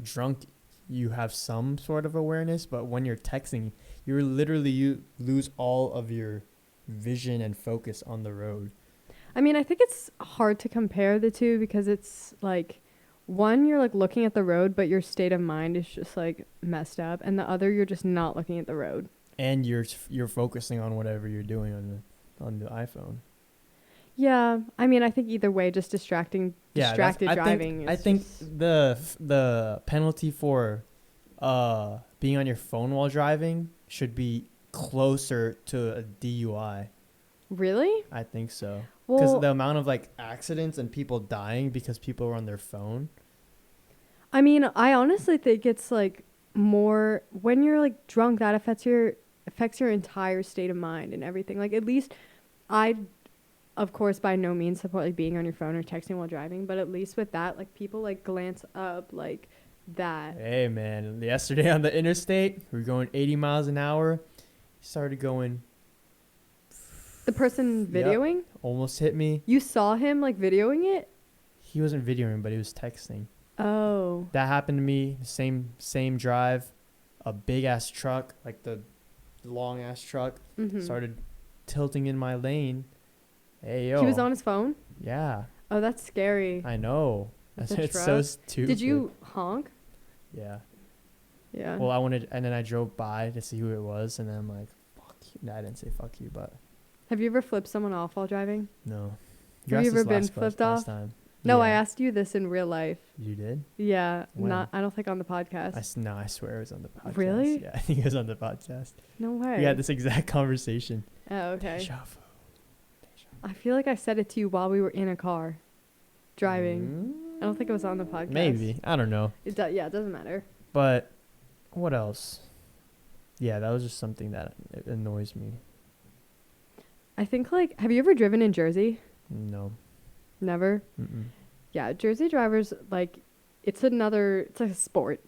drunk, you have some sort of awareness. But when you're texting, you lose all of your vision and focus on the road. I mean, I think it's hard to compare the two because it's like one, you're like looking at the road, but your state of mind is just like messed up, and the other, you're just not looking at the road. And you're focusing on whatever you're doing on the iPhone. Yeah, I mean, I think either way, just distracted driving. I think the penalty for being on your phone while driving should be closer to a DUI. Really? I think so. Because the amount of like accidents and people dying because people are on their phone. I mean, I honestly think it's like more when you're like drunk, that affects your entire state of mind and everything. Like at least I, of course, by no means support like being on your phone or texting while driving, but at least with that, like people like glance up like that. Hey man, yesterday on the interstate, we were going 80 miles an hour. Started going. The person videoing? Yep, almost hit me. You saw him like videoing it? He wasn't videoing, but he was texting. Oh. That happened to me. Same drive. A big ass truck, like the long ass truck, started tilting in my lane. Hey yo. He was on his phone? Yeah. Oh, that's scary. I know. It's so stupid. Did you honk? Yeah. Yeah. Well, and then I drove by to see who it was, and then I'm like, fuck you. No, I didn't say fuck you, but. Have you ever flipped someone off while driving? No. Have you ever been flipped off? Time. No, yeah. I asked you this in real life. You did? Yeah. When? I don't think on the podcast. I swear it was on the podcast. Really? Yeah, I think it was on the podcast. No way. We had this exact conversation. Oh, okay. Deja vu. I feel like I said it to you while we were in a car driving. I don't think it was on the podcast. Maybe. I don't know. It doesn't matter. But what else? Yeah, that was just something that annoys me. I think, like, have you ever driven in Jersey? No. Never? Mm-mm. Yeah, Jersey drivers, like, it's a sport.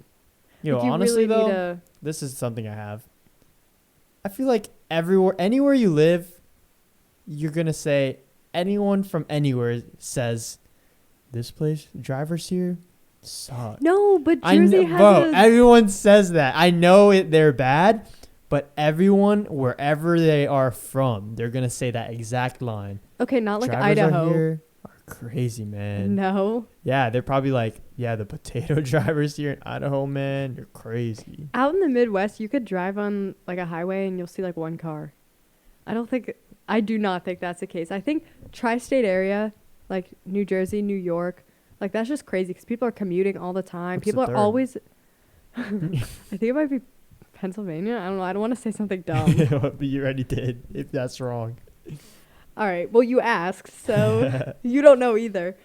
Yo, Like, you honestly really need though, this is something I have. I feel like anywhere you live, you're gonna say anyone from anywhere says this place drivers here suck. No, but I Jersey know, has bro. a Everyone says that. I know they're bad, but everyone wherever they are from, they're gonna say that exact line. okay, not like Drivers Idaho. are here are crazy, man. No. Yeah, they're probably like, yeah, the potato drivers here in Idaho, man, you're crazy. Out in the Midwest, you could drive on like a highway and you'll see like one car. I do not think that's the case. I think tri-state area, like New Jersey, New York, like that's just crazy because people are commuting all the time. What's People the are third? always. I think it might be Pennsylvania. I don't know. I don't want to say something dumb. But you already did. If that's wrong. All right. Well, you asked, so you don't know either.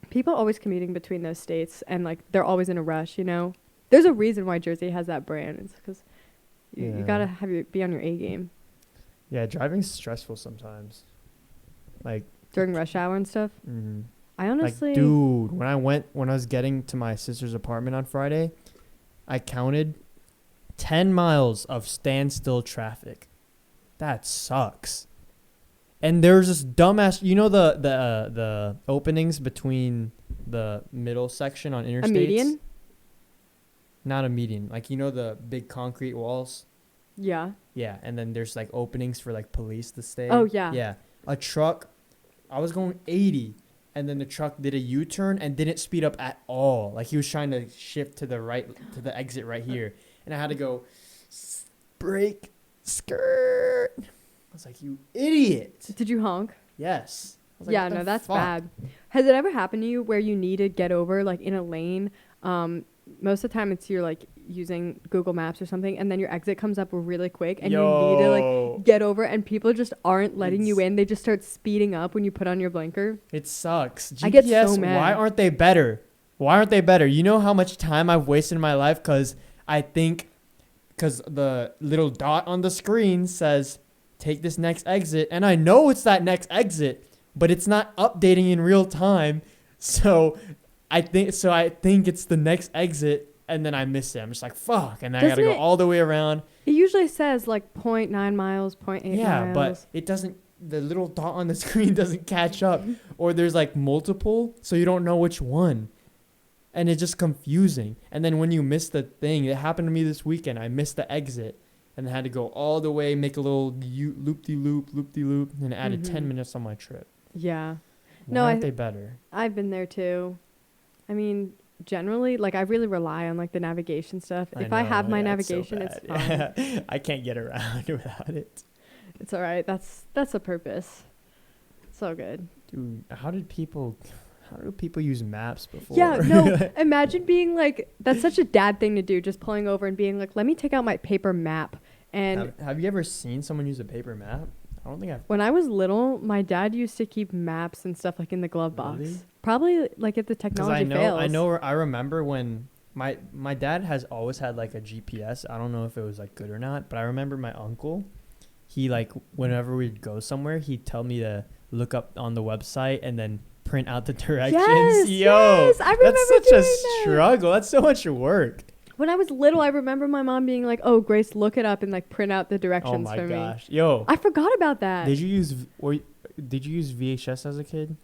People are always commuting between those states, and like they're always in a rush. You know, there's a reason why Jersey has that brand. It's because you Yeah. gotta be on your A game Yeah, driving's stressful sometimes. Like, during rush hour and stuff. I honestly, like, dude, when I was getting to my sister's apartment on Friday, I counted 10 miles of standstill traffic. That sucks. And there's this dumbass, you know, the openings between the middle section on interstates? a median. Not a median. Like, you know, the big concrete walls? Yeah. Yeah, and then there's like openings for like police to stay. Oh, yeah. Yeah. A truck, I was going 80, and then the truck did a U-turn and didn't speed up at all. Like, he was trying to shift to the right, to the exit right here. And I had to go, brake, skirt. I was like, you idiot. Did you honk? Yes. I was like, Yeah, what the no, that's fuck? bad. Has it ever happened to you where you need to get over like in a lane? Most of the time it's you're like using Google Maps or something, and then your exit comes up really quick, and you need to like get over, and people just aren't letting you in. They just start speeding up when you put on your blinker. It sucks. GPS, I get so mad. Why aren't they better? Why aren't they better? You know how much time I've wasted in my life because the little dot on the screen says, take this next exit. And I know it's that next exit, but it's not updating in real time. So I think it's the next exit, and then I miss it. I'm just like, fuck. And then I got to go all the way around. It usually says like 0.9 miles, 0.8 miles. Yeah, but it doesn't, the little dot on the screen doesn't catch up. Or there's like multiple, so you don't know which one. And it's just confusing. And then when you miss the thing, it happened to me this weekend. I missed the exit and had to go all the way, make a little loop-de-loop, and it added 10 minutes on my trip. Yeah. Why aren't they better? I've been there too. I mean, generally, like I really rely on like the navigation stuff. If I have my navigation, it's fine. I can't get around without it. It's all right. That's the purpose. It's so good. Dude, how do people use maps before? Yeah, no. Imagine being like, that's such a dad thing to do, just pulling over and being like, let me take out my paper map. And have you ever seen someone use a paper map? I don't think I've. when I was little, my dad used to keep maps and stuff like in the glove box. Really? Probably like if the technology fails. I remember when my dad has always had like a GPS. I don't know if it was like good or not, but I remember my uncle, he like whenever we'd go somewhere, he'd tell me to look up on the website and then print out the directions. Yes, I remember that's such doing a that. struggle. That's so much work. When I was little, I remember my mom being like, "Oh, Grace, look it up and like print out the directions for me." Oh my gosh, yo! I forgot about that. Did you use VHS as a kid?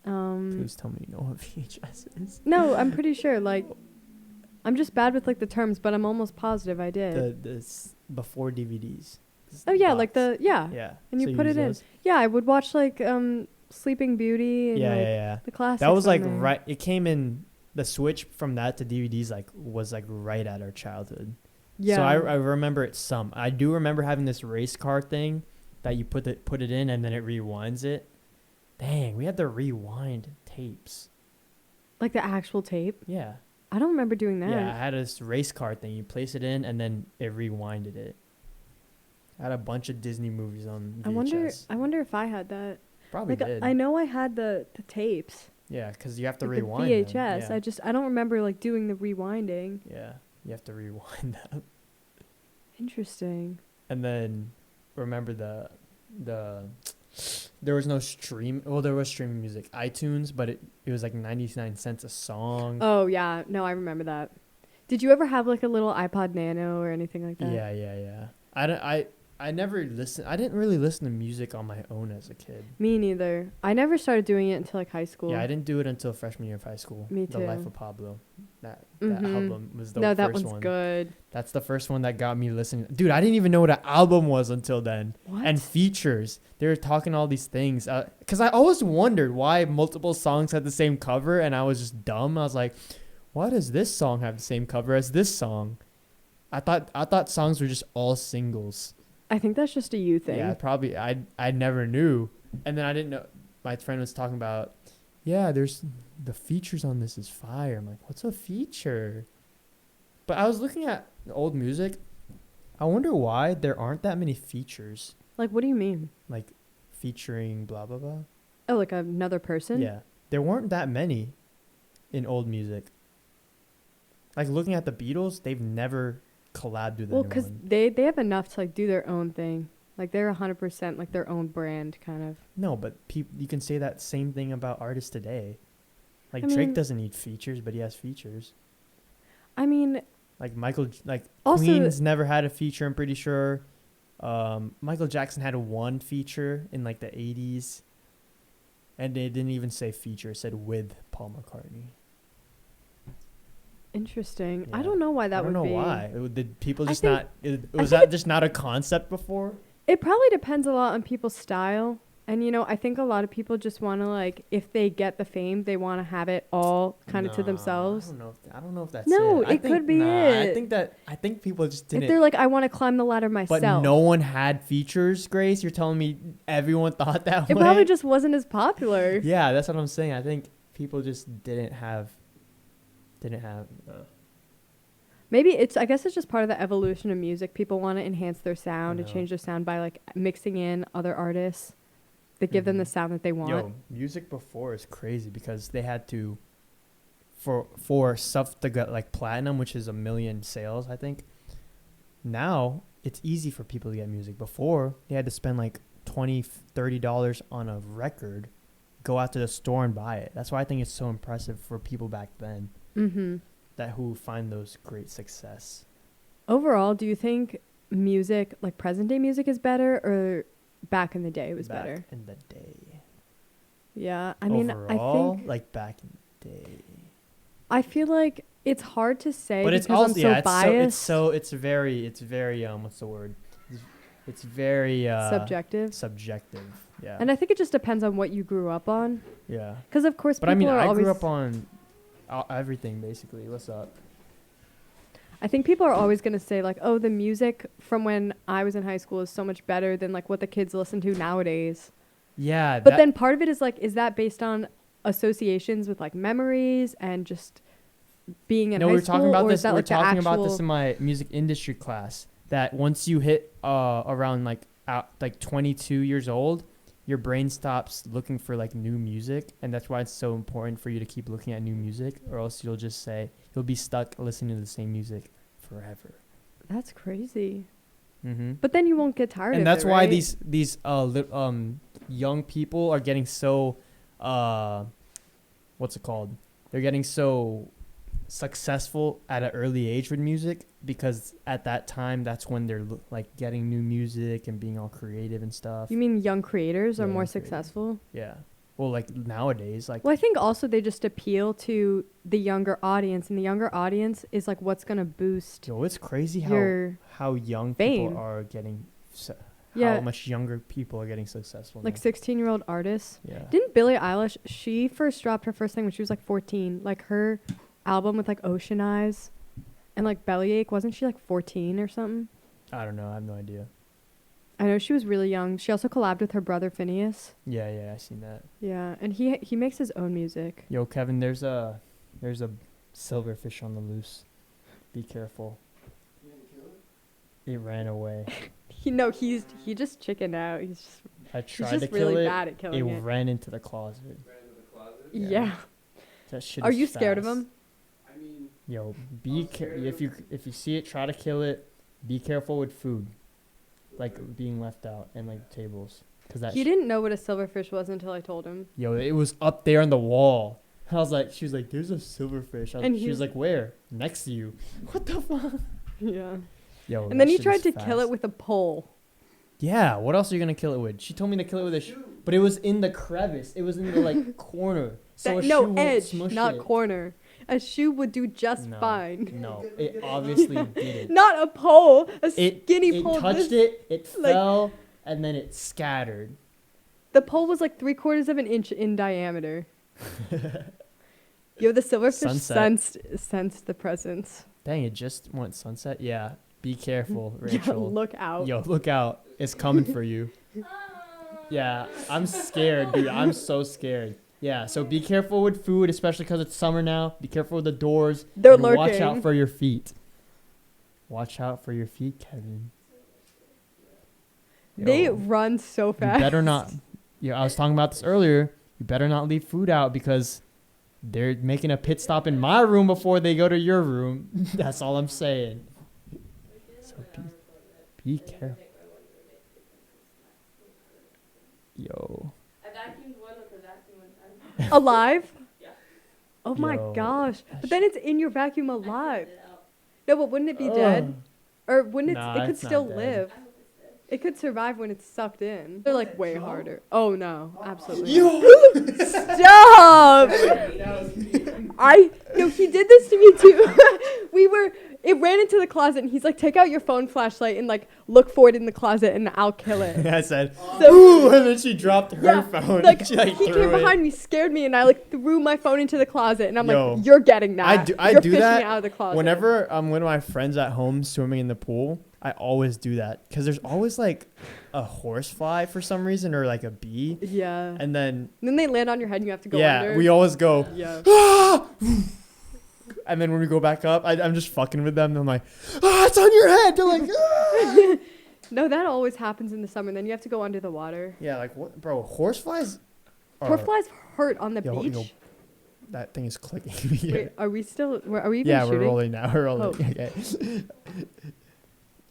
Please tell me you know what VHS is. No, I'm pretty sure. Like, I'm just bad with like the terms, but I'm almost positive I did. This before DVDs. Oh yeah, like yeah. And so you put it in. those? Yeah, I would watch like Sleeping Beauty and Yeah. the classics. That was like on there. right. It came in. The switch from that to DVDs was right at our childhood. Yeah. So I remember it some. I do remember having this race car thing that you put it in and then it rewinds it. Dang, we had to rewind tapes. Like the actual tape. Yeah. I don't remember doing that. Yeah, I had this race car thing. You place it in and then it rewinded it. I had a bunch of Disney movies on VHS. I wonder if I had that. Probably like, did. I know I had the tapes. Yeah, because you have to like rewind the VHS. them. Yeah. I don't remember like doing the rewinding. Yeah, you have to rewind them. Interesting. And then remember the there was no stream. Well, there was streaming music, iTunes, but it was like 99 cents a song. Oh yeah, no, I remember that. Did you ever have like a little iPod Nano or anything like that? Yeah. I never listened. I didn't really listen to music on my own as a kid. Me neither. I never started doing it until like high school. Yeah, I didn't do it until freshman year of high school. Me The too. Life of Pablo. That Mhm. album was the No, first that one's one. good. That's the first one that got me listening. Dude, I didn't even know what an album was until then. What? And features. They were talking all these things. Because I always wondered why multiple songs had the same cover, and I was just dumb. I was like, why does this song have the same cover as this song? I thought songs were just all singles. I think that's just a you thing. Yeah, probably. I never knew. And then I didn't know. My friend was talking about, yeah, there's the features on this is fire. I'm like, what's a feature? But I was looking at old music. I wonder why there aren't that many features. Like, what do you mean? Like featuring blah, blah, blah. Oh, like another person? Yeah. There weren't that many in old music. Like looking at the Beatles, they've never collabed with Well, because anyone. they have enough to like do their own thing. Like they're 100% like their own brand, kind of. No, but you can say that same thing about artists today. Like I Drake mean- doesn't need features, but he has features. I mean, Like Also- Queen's never had a feature, I'm pretty sure. Michael Jackson had one feature in like the 80s. And they didn't even say feature, it said with Paul McCartney. interesting. I Yeah. don't know why that would be. I don't know why. Did people I just think- not... I Was think that just not a concept before? It probably depends a lot on people's style. And, you know, I think a lot of people just want to, like, if they get the fame, they want to have it all kind of to Nah, themselves. I don't know if that's No, it. I it think- could be nah, it. I think people just didn't... If they're like, I want to climb the ladder myself. But no one had features, Grace? You're telling me everyone thought that It way? probably just wasn't as popular. Yeah, that's what I'm saying. I think people just didn't have... Maybe I guess it's just part of the evolution of music. People want to enhance their sound and know. change their sound by, like, mixing in other artists that give them the Mhm. sound that they want. Yo, music before is crazy because they had to... For stuff to get, like, platinum, which is 1 million sales, I think. Now, it's easy for people to get music. Before, they had to spend, like, $20, $30 on a record, go out to the store and buy it. That's why I think it's so impressive for people back then Mm-hmm. that who find those great success. Overall, do you think music, like present-day music, is better or back in the day was back better? in the day. Yeah, I mean, Overall, I think like back in the day. I feel like it's hard to say But it's because also I'm so biased. it's very what's the word? It's very subjective. subjective. Yeah. And I think it just depends on what you grew up on. Yeah. Because of course, But people I mean, are I always. grew up on everything basically. What's up? I think people are always gonna say like, "Oh, the music from when I was in high school is so much better than like what the kids listen to nowadays." Yeah. But then part of it is like, is that based on associations with like memories and just being in no, high we were school, talking about or this. is that We were like the talking about this actual- in my music industry class. That once you hit around like 22 years old, your brain stops looking for like new music, and that's why it's so important for you to keep looking at new music, or else you'll be stuck listening to the same music forever. That's crazy. Mm-hmm. But then you won't get tired of it. And that's why right? these young people are getting so what's it called? They're getting so successful at an early age with music, because at that time that's when they're like getting new music and being all creative and stuff. You mean young creators are Yeah, more young creators. successful? Yeah. Well, like nowadays, like Well, I think also they just appeal to the younger audience, and the younger audience is like what's gonna boost yo, it's crazy your how young fame. people are getting Yeah. how much younger people are getting successful like now. 16-year-old artists. Yeah. Didn't Billie Eilish? She first dropped her first thing when she was like 14. Like her album with like Ocean Eyes and like Bellyache. Wasn't she like 14 or something? I don't know. I have no idea. I know she was really young. She also collabed with her brother Phineas. Yeah, I seen that. Yeah, and he makes his own music. Yo, Kevin, there's a silverfish on the loose. Be careful. It ran away. He just chickened out. He's I just tried to kill really it. bad at killing it. Ran into the closet. Yeah. Yeah. That shit Are is you scared of fast. him? Yo, if you see it, try to kill it. Be careful with food, like being left out and like tables. Cause that He didn't know what a silverfish was until I told him. yo, it was up there on the wall. I was like, she was like, there's a silverfish. She was like, where? Next to you. What the fuck? Yeah. Yo, And then that he shit tried is to kill fast. it with a pole. Yeah, what else are you gonna kill it with? She told me to kill it with a shoe, but it was in the crevice. It was in the like corner. So a shoe No, won't edge, smush not it. corner. A shoe would do just No, fine. No, it obviously didn't. Not a pole. A It skinny pole. touched it, it fell, and then it scattered. The pole was like 3/4 of an inch in diameter. Yo, the silverfish sensed the presence. Dang, it just went sunset. Yeah, be careful, Yeah, Rachel. look out. Yo, look out! It's coming for you. Yeah, I'm scared, dude. I'm so scared. Yeah, so be careful with food, especially because it's summer now. Be careful with the doors. They're and watch lurking. out for your feet. Watch out for your feet, Kevin. They Yo, run so you fast. better not. Yeah, I was talking about this earlier. You better not leave food out because they're making a pit stop in my room before they go to your room. That's all I'm saying. So be careful. Yo. I vacuumed one with a vacuum one time. Alive? Yeah. Oh my Yo, gosh. But then it's in your vacuum alive. It out. No, but wouldn't it be Ugh. dead? Or wouldn't Nah, it could it's not still dead. live. I hope it's dead. It could survive when it's sucked in. They're like way harder. Oh no, absolutely. Yo. Stop! No, he did this to me too. It ran into the closet and he's like, take out your phone flashlight and like look for it in the closet and I'll kill it. I said, So- ooh, and then she dropped her Yeah, phone. Like she like he threw came it. behind me, scared me, and I like threw my phone into the closet and I'm Yo, like, you're getting that. I You're do fishing that it out of the closet. Whenever I'm with my friends at home swimming in the pool, I always do that because there's always like a horsefly for some reason or like a bee, Yeah. and then They land on your head and you have to go under. we always go, Yeah. ah! And then when we go back up, I'm just fucking with them. And I'm like, ah, it's on your head. They're like, ah! No, that always happens in the summer. Then you have to go under the water. Yeah, like what, bro? Horseflies? Horseflies hurt on the Yo, beach. yo, that thing is clicking. Wait, are we still? Are we even Yeah, shooting? we're rolling now. We're rolling. Oh. Okay.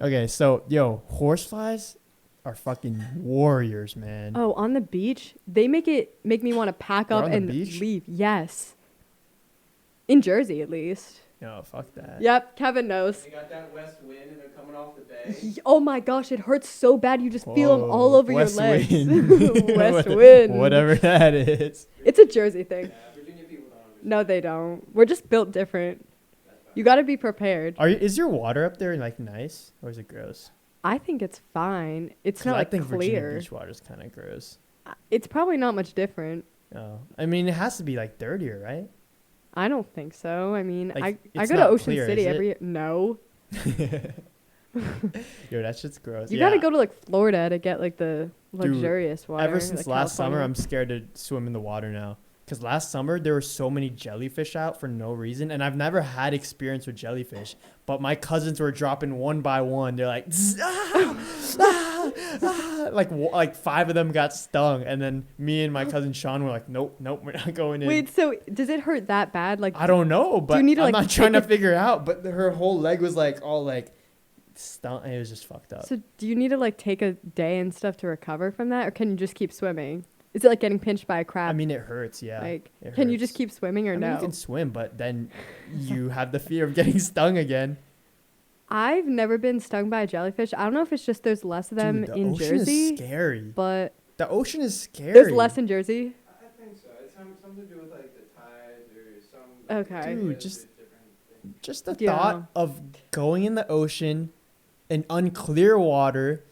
Okay, so yo, horseflies are fucking warriors, man. Oh, on the beach, they make me want to pack They're up on the and beach? leave. Yes. In Jersey, at least. No, fuck that. Yep, Kevin knows. They got that west wind and they're coming off the bay. Oh my gosh, it hurts so bad. You just feel them all Whoa, over west your legs. wind. West wind. Whatever that is. It's a Jersey thing. Yeah, Virginia people don't understand. No, they don't. We're just built different. You got to be prepared. Is your water up there like nice or is it gross? I think it's fine. It's 'Cause not I like think Virginia clear. beach water is kind of gross. It's probably not much different. Oh, I mean it has to be like dirtier, right? I don't think so. I mean, Like, I it's go to not Ocean clear, City is it? every year. No. Yo, that shit's gross. You Yeah. gotta go to like Florida to get like the luxurious water. Ever since like last summer, California. I'm scared to swim in the water now. Because last summer, there were so many jellyfish out for no reason. And I've never had experience with jellyfish. But my cousins were dropping one by one. They're like, like 5 of them got stung. And then me and my cousin Sean were like, nope, we're not going in. Wait, so does it hurt that bad? Like, I don't know, but you need to, I'm like, not trying take to figure it out. But her whole leg was like all like stung. It was just fucked up. so do you need to like take a day and stuff to recover from that, or can you just keep swimming? Is it like getting pinched by a crab? I mean, it hurts, yeah. like, it can you just hurts. keep swimming or I mean, no? you can swim, but then you have the fear of getting stung again. I've never been stung by a jellyfish. I don't know if it's just there's less of them Dude, the in ocean Jersey, is scary. but The ocean is scary. there's less in Jersey. I think so. It's something to do with like the tides or some. Okay. Dude, areas just- are different things. Just the Yeah. thought of going in the ocean in unclear water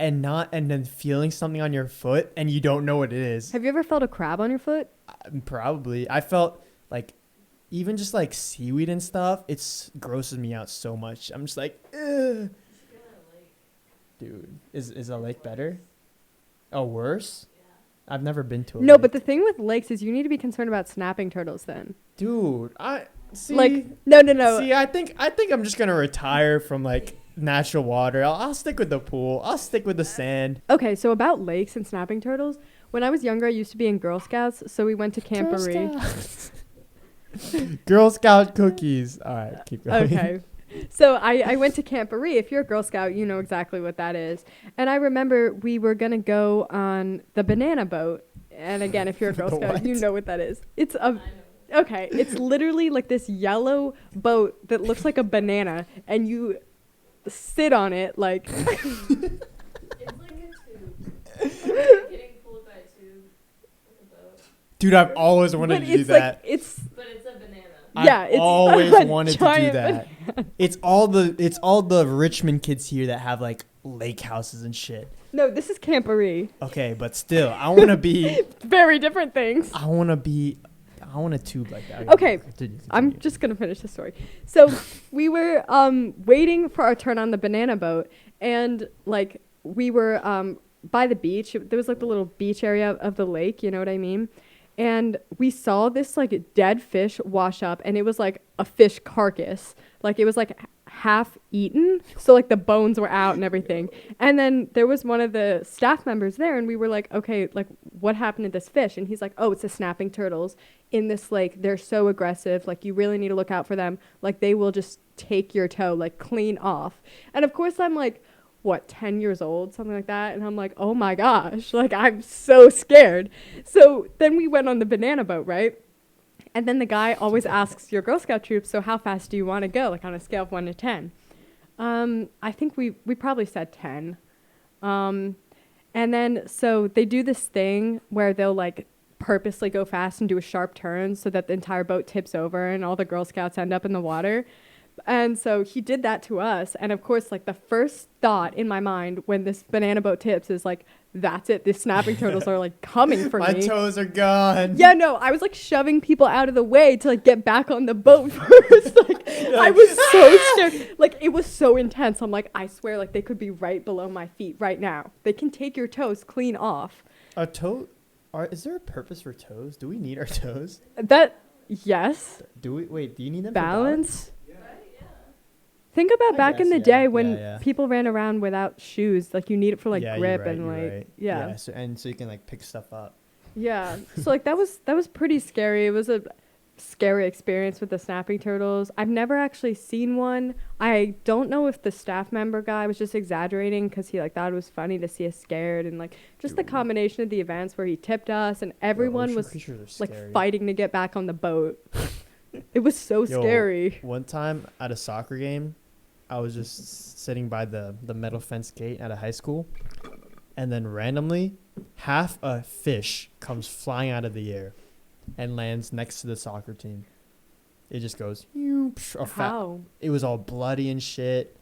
and then feeling something on your foot and you don't know what it is. Have you ever felt a crab on your foot? Probably. I felt like even just like seaweed and stuff, it grosses me out so much. I'm just like, ugh. Dude, is a lake better? Oh, worse? I've never been to a No, lake. but the thing with lakes is you need to be concerned about snapping turtles then. Dude, I see. Like, no. See, I think I'm just gonna retire from like natural water. I'll stick with the pool. I'll stick with the sand. Okay, so about lakes and snapping turtles. When I was younger, I used to be in Girl Scouts, so we went to Camporee. Girl Scout cookies. All right, keep going. Okay. So I went to Camporee. If you're a Girl Scout, you know exactly what that is. And I remember we were going to go on the banana boat. And again, if you're a Girl The Scout, what? you know what that is. It's a I know. okay. It's literally like this yellow boat that looks like a banana, and you sit on it like. It's like a tube. It's like getting pulled by a tube with a boat. Dude, I've always wanted But to do it's like that. it's But it's a banana. yeah. I've It's always a wanted to do giant that. It's all the Richmond kids here that have like lake houses and shit. No, this is Camporee. Okay, but still, I want to be. Very different things. I want a tube like that. Okay, Continue. I'm just gonna finish the story. So we were waiting for our turn on the banana boat, and like we were by the beach. There was like the little beach area of the lake. You know what I mean? And we saw this like dead fish wash up, and it was like a fish carcass. Like it was like half eaten, so like the bones were out and everything. And then there was one of the staff members there, and we were like, okay, like what happened to this fish? And he's like, oh, it's the snapping turtles in this lake. They're so aggressive. Like you really need to look out for them. Like they will just take your toe like clean off. And of course I'm like, what, 10 years old, something like that. And I'm like, oh my gosh, like I'm so scared. So then we went on the banana boat, right? And then the guy always asks your Girl Scout troop, so how fast do you want to go? Like on a scale of 1 to 10. I think we probably said 10. And then so they do this thing where they'll like purposely go fast and do a sharp turn so that the entire boat tips over and all the Girl Scouts end up in the water. And so he did that to us. And of course, like the first thought in my mind when this banana boat tips is like, that's it. The snapping turtles are like coming for My me. toes are gone. Yeah, no, I was like shoving people out of the way to like get back on the boat first. Like I was so scared. Like it was so intense. I'm like, I swear, like they could be right below my feet right now. They can take your toes clean off. A toe. Is there a purpose for toes? Do we need our toes? That yes, Do we? Wait. Do you need them balance. Right? Yeah. Think about I back in guess, the yeah, day when yeah. people ran around without shoes. Like you need it for like Yeah, you're grip right, and you're like right. yeah. So you can like pick stuff up. Yeah. So like that was pretty scary. It was a scary experience with the snapping turtles. I've never actually seen one. I don't know if the staff member guy was just exaggerating because he like thought it was funny to see us scared, and like just the combination of the events where he tipped us and everyone was like fighting to get back on the boat. It was so scary. One time at a soccer game, I was just sitting by the metal fence gate at a high school, and then randomly, half a fish comes flying out of the air and lands next to the soccer team. It just goes, How? it was all bloody and shit.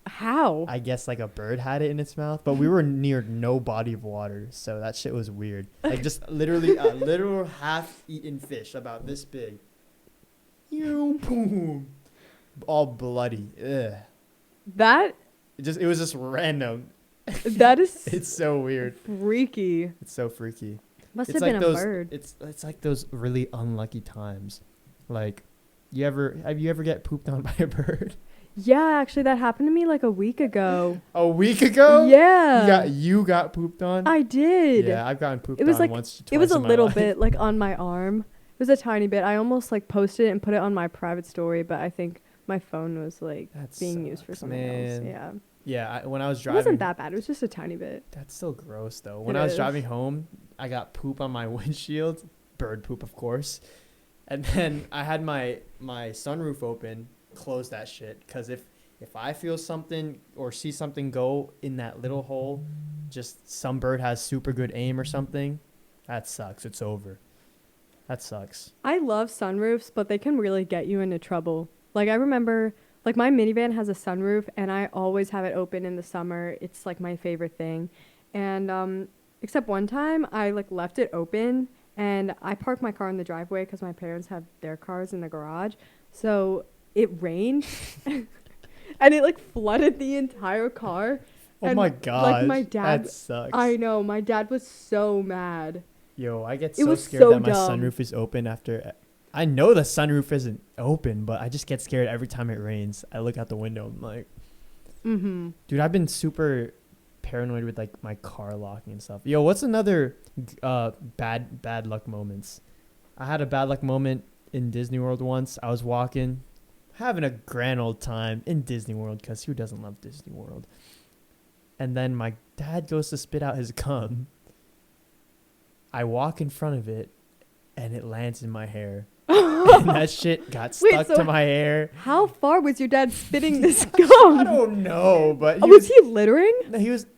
How? I guess like a bird had it in its mouth, but we were near no body of water, so that shit was weird. Like just literally a literal half-eaten fish about this big. Boom. All bloody. Ugh. That It was just random. that is It's so weird. freaky. It's so freaky. Must It's have been like a those bird. it's like those really unlucky times. Like have you ever get pooped on by a bird? Yeah, actually that happened to me like a week ago. A week ago? Yeah. You got pooped on? I did. Yeah, I've gotten pooped It was on like once. it was twice a in my little life. bit like on my arm. It was a tiny bit. I almost like posted it and put it on my private story, but I think my phone was like That being used for sucks, something else. man. Yeah. Yeah, when I was It driving. wasn't that bad. It was just a tiny bit. That's still gross though. When It I was is. driving home, I got poop on my windshield, bird poop of course, and then I had my sunroof open, close that shit, because if I feel something or see something go in that little hole, just some bird has super good aim or something, that sucks. It's over. That sucks. I love sunroofs, but they can really get you into trouble. Like I remember like my minivan has a sunroof and I always have it open in the summer. It's like my favorite thing. And except one time I like left it open and I parked my car in the driveway because my parents have their cars in the garage. So it rained and it like flooded the entire car. Oh And, my like, god. my dad- That sucks. I know, my dad was so mad. Yo, I get It so was scared so that my dumb. sunroof is open after. I know the sunroof isn't open, but I just get scared every time it rains. I look out the window. I'm like, Mm-hmm. dude, I've been super paranoid with like my car locking and stuff. Yo, what's another bad luck moments? I had a bad luck moment in Disney World once. I was walking, having a grand old time in Disney World, because who doesn't love Disney World? And then my dad goes to spit out his cum. I walk in front of it, and it lands in my hair. And that shit got stuck to my hair. How far was your dad spitting this I gum? don't know, but Was he littering?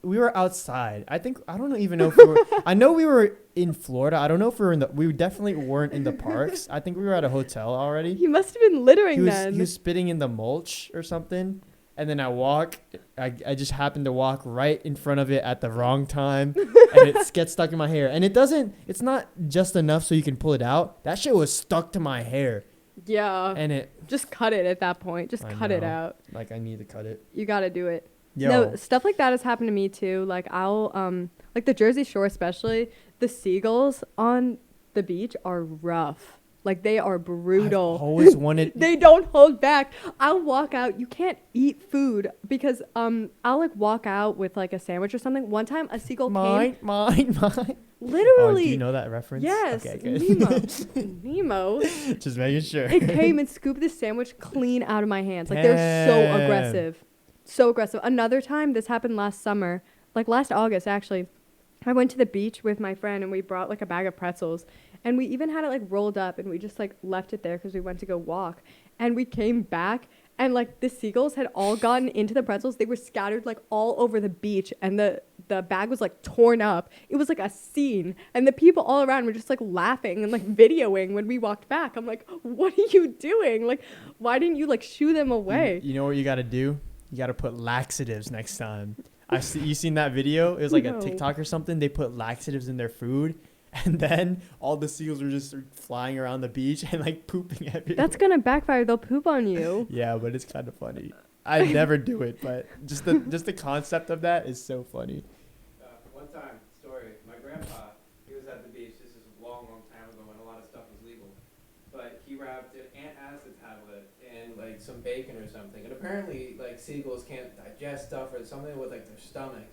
we were outside. I don't even know if we were. I know we were in Florida. I don't know if we definitely weren't in the parks. I think we were at a hotel already. He must have been littering then. He was spitting in the mulch or something. And then I just happened to walk right in front of it at the wrong time, and it gets stuck in my hair. And it's not just enough so you can pull it out. That shit was stuck to my hair. Yeah. And it. Just cut it at that point. Just cut it out. Like, I need to cut it. You gotta do it. Yo. No, stuff like that has happened to me too. Like like the Jersey Shore especially, the seagulls on the beach are rough. Like, they are brutal. I've always wanted. They don't hold back. I'll walk out. You can't eat food because I'll like walk out with like a sandwich or something. One time a seagull came. Mine. Literally. Oh, do you know that reference? Yes. Okay, good. Nemo. Just making sure. It came and scooped the sandwich clean out of my hands. Like, they're so aggressive. So aggressive. Another time, this happened last summer, like last August actually. I went to the beach with my friend and we brought like a bag of pretzels. And we even had it like rolled up and we just like left it there because we went to go walk. And we came back and like the seagulls had all gotten into the pretzels. They were scattered like all over the beach and the bag was like torn up. It was like a scene. And the people all around were just like laughing and like videoing when we walked back. I'm like, what are you doing? Like, why didn't you like shoo them away? You know what you got to do? You got to put laxatives next time. You seen that video? It was like a TikTok or something. They put laxatives in their food. And then all the seagulls were just flying around the beach and like pooping everywhere. That's gonna backfire. They'll poop on you. Yeah, but it's kind of funny. I never do it, but just the concept of that is so funny. One time, story. My grandpa, he was at the beach. This is a long time ago when a lot of stuff was legal. But he wrapped an antacid tablet in like some bacon or something. And apparently, like seagulls can't digest stuff or something with like their stomach.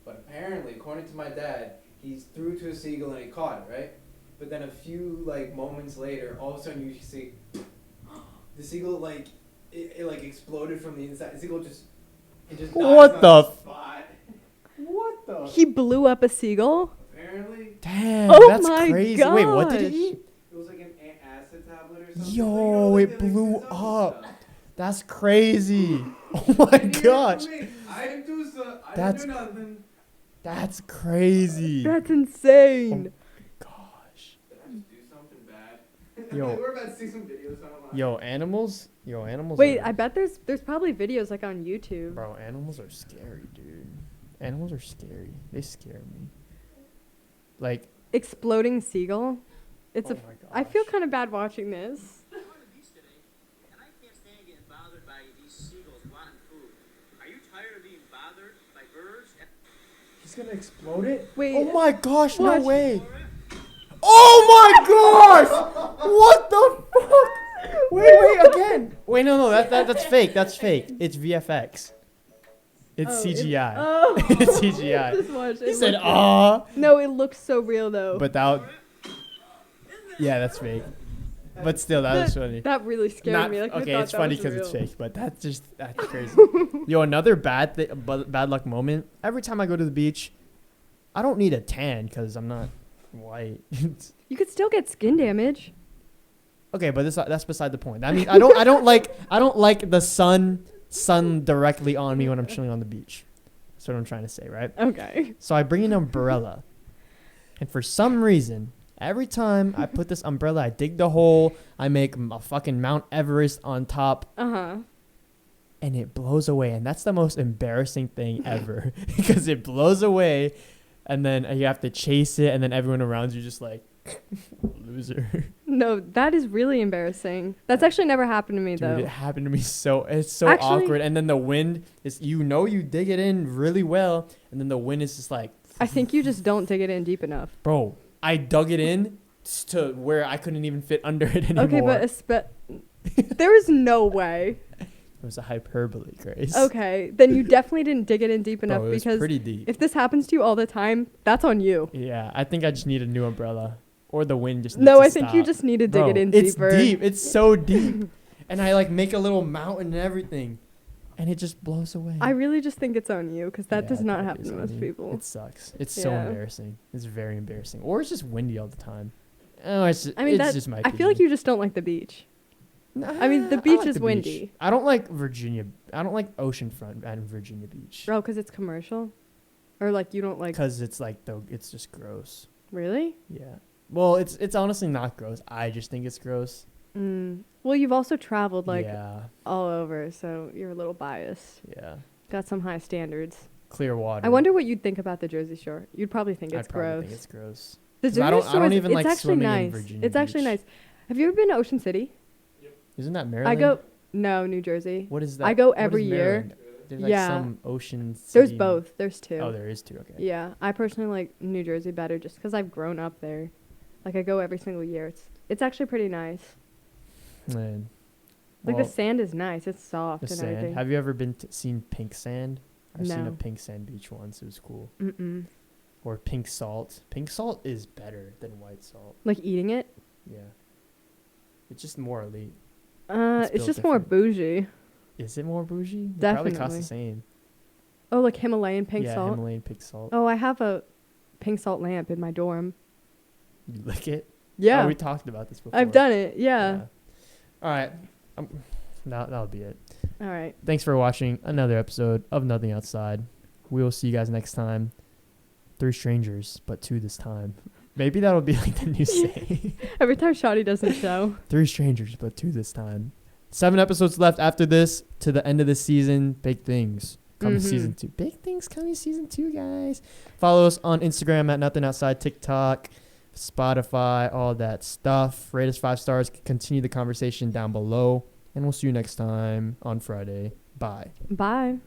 But apparently, according to my dad, he threw to a seagull and he caught it, right? But then a few like moments later, all of a sudden you see the seagull like it like exploded from the inside. The seagull just What the spot. What the? He blew up a seagull. Apparently, Damn, Oh that's my crazy. Wait, what did gosh. he eat? it was like an acid tablet or something. Yo, Like, it they, like, blew did some up. stuff. That's crazy. Oh my And he gosh. didn't do me. I didn't do so. I That's- didn't do nothing. That's crazy. That's insane. Gosh. Did I just do something bad? Yo. We're about to see some videos online. Yo, animals. Wait, are, I bet there's probably videos like on YouTube. Bro, animals are scary, dude. Animals are scary. They scare me. Like, Exploding seagull. It's oh a. my gosh. I feel kind of bad watching this. I'm on the beach today, and I can't stand getting bothered by these seagulls wanting food. Are you tired of being bothered by birds? He's gonna explode it? Wait. Oh my gosh, What? no way. Oh my gosh! What the fuck? Wait, again. Wait, no, that's fake. That's fake. It's VFX. It's Oh, CGI. Oh. It's CGI. Just watch. He It said, looks- "Ah," No, it looks so real though. but that. Yeah, that's fake. But still, that was funny. That really scared Not- me. Like, I okay, thought it's that funny was because it's real. fake, but that's crazy. Yo, another bad luck moment. Every time I go to the beach, I don't need a tan because I'm not white. You could still get skin damage. Okay, but that's beside the point. I mean, I don't like the sun directly on me when I'm chilling on the beach. That's what I'm trying to say, right? Okay. So I bring an umbrella, and for some reason, every time I put this umbrella, I dig the hole, I make a fucking Mount Everest on top, and it blows away, and that's the most embarrassing thing ever because it blows away, and then you have to chase it, and then everyone around you just like loser. No, that is really embarrassing. That's actually never happened to me Dude, though. it happened to me it's so Actually- awkward, and then the wind is you dig it in really well, and then the wind is just like I think you just don't dig it in deep enough. bro, I dug it in to where I couldn't even fit under it anymore. Okay, but there is no way. It was a hyperbole, Grace. Okay, then you definitely didn't dig it in deep enough Bro, it was because pretty deep. if this happens to you all the time, that's on you. Yeah, I think I just need a new umbrella, or the wind just. No, needs I to think you stop. just need to dig Bro, it in it's deeper. deep. It's so deep. and I like make a little mountain and everything, and it just blows away. I really just think it's on you because that Yeah, does it not probably happen is to on most me. people. It sucks. It's so Yeah. embarrassing. It's very embarrassing. Or it's just windy all the time. Oh, it's just, I mean, it's just my I feel like you just don't like the beach. I mean, the Nah, beach like is the windy. I don't like Virginia. I don't like oceanfront at Virginia Beach Oh, because it's commercial? Or like you don't like. because it's like it's just gross. Really? Yeah. Well, it's honestly not gross. I just think it's gross. Well, you've also traveled like yeah, all over, so you're a little biased. yeah. Got some high standards. Clear water. I wonder what you'd think about the Jersey Shore. You'd probably think it's I'd probably gross. think it's gross. The 'Cause Jersey I don't Shore is, even it's like actually swimming in nice. Virginia It's actually Beach. nice. Have you ever been to Ocean City? Isn't that Maryland? I go no, New Jersey. What is that? I go What is every year. Maryland? There's like Yeah. some ocean. There's city- both. There's two. Oh, there is two. Okay. Yeah, I personally like New Jersey better just because I've grown up there. Like I go every single year. It's actually pretty nice. Man. Like Well, the sand is nice. It's soft the and sand. everything. Have you ever seen pink sand? I've seen a No. pink sand beach once. It was cool. Mm-mm. Or pink salt. Pink salt is better than white salt. Like eating it. Yeah. It's just more elite. It's built just more different. bougie. Is it more bougie? It probably costs Definitely. the same. Oh, like Himalayan pink yeah, salt. Himalayan pink salt. Oh, I have a pink salt lamp in my dorm. You lick it? Yeah, Oh, we talked about this before. I've done it. Yeah. All right. That'll be it. All right. Thanks for watching another episode of Nothing Outside. We will see you guys next time. 3 strangers, but 2 this time. Maybe that'll be like the new saying. Every time Shawty does the show. 3 strangers, but 2 this time. 7 episodes left after this to the end of the season. Big things coming Mhm. season 2. Big things coming season 2, guys. Follow us on Instagram at Nothing Outside, TikTok, Spotify, all that stuff. Rate us 5 stars. Continue the conversation down below. And we'll see you next time on Friday. Bye. Bye.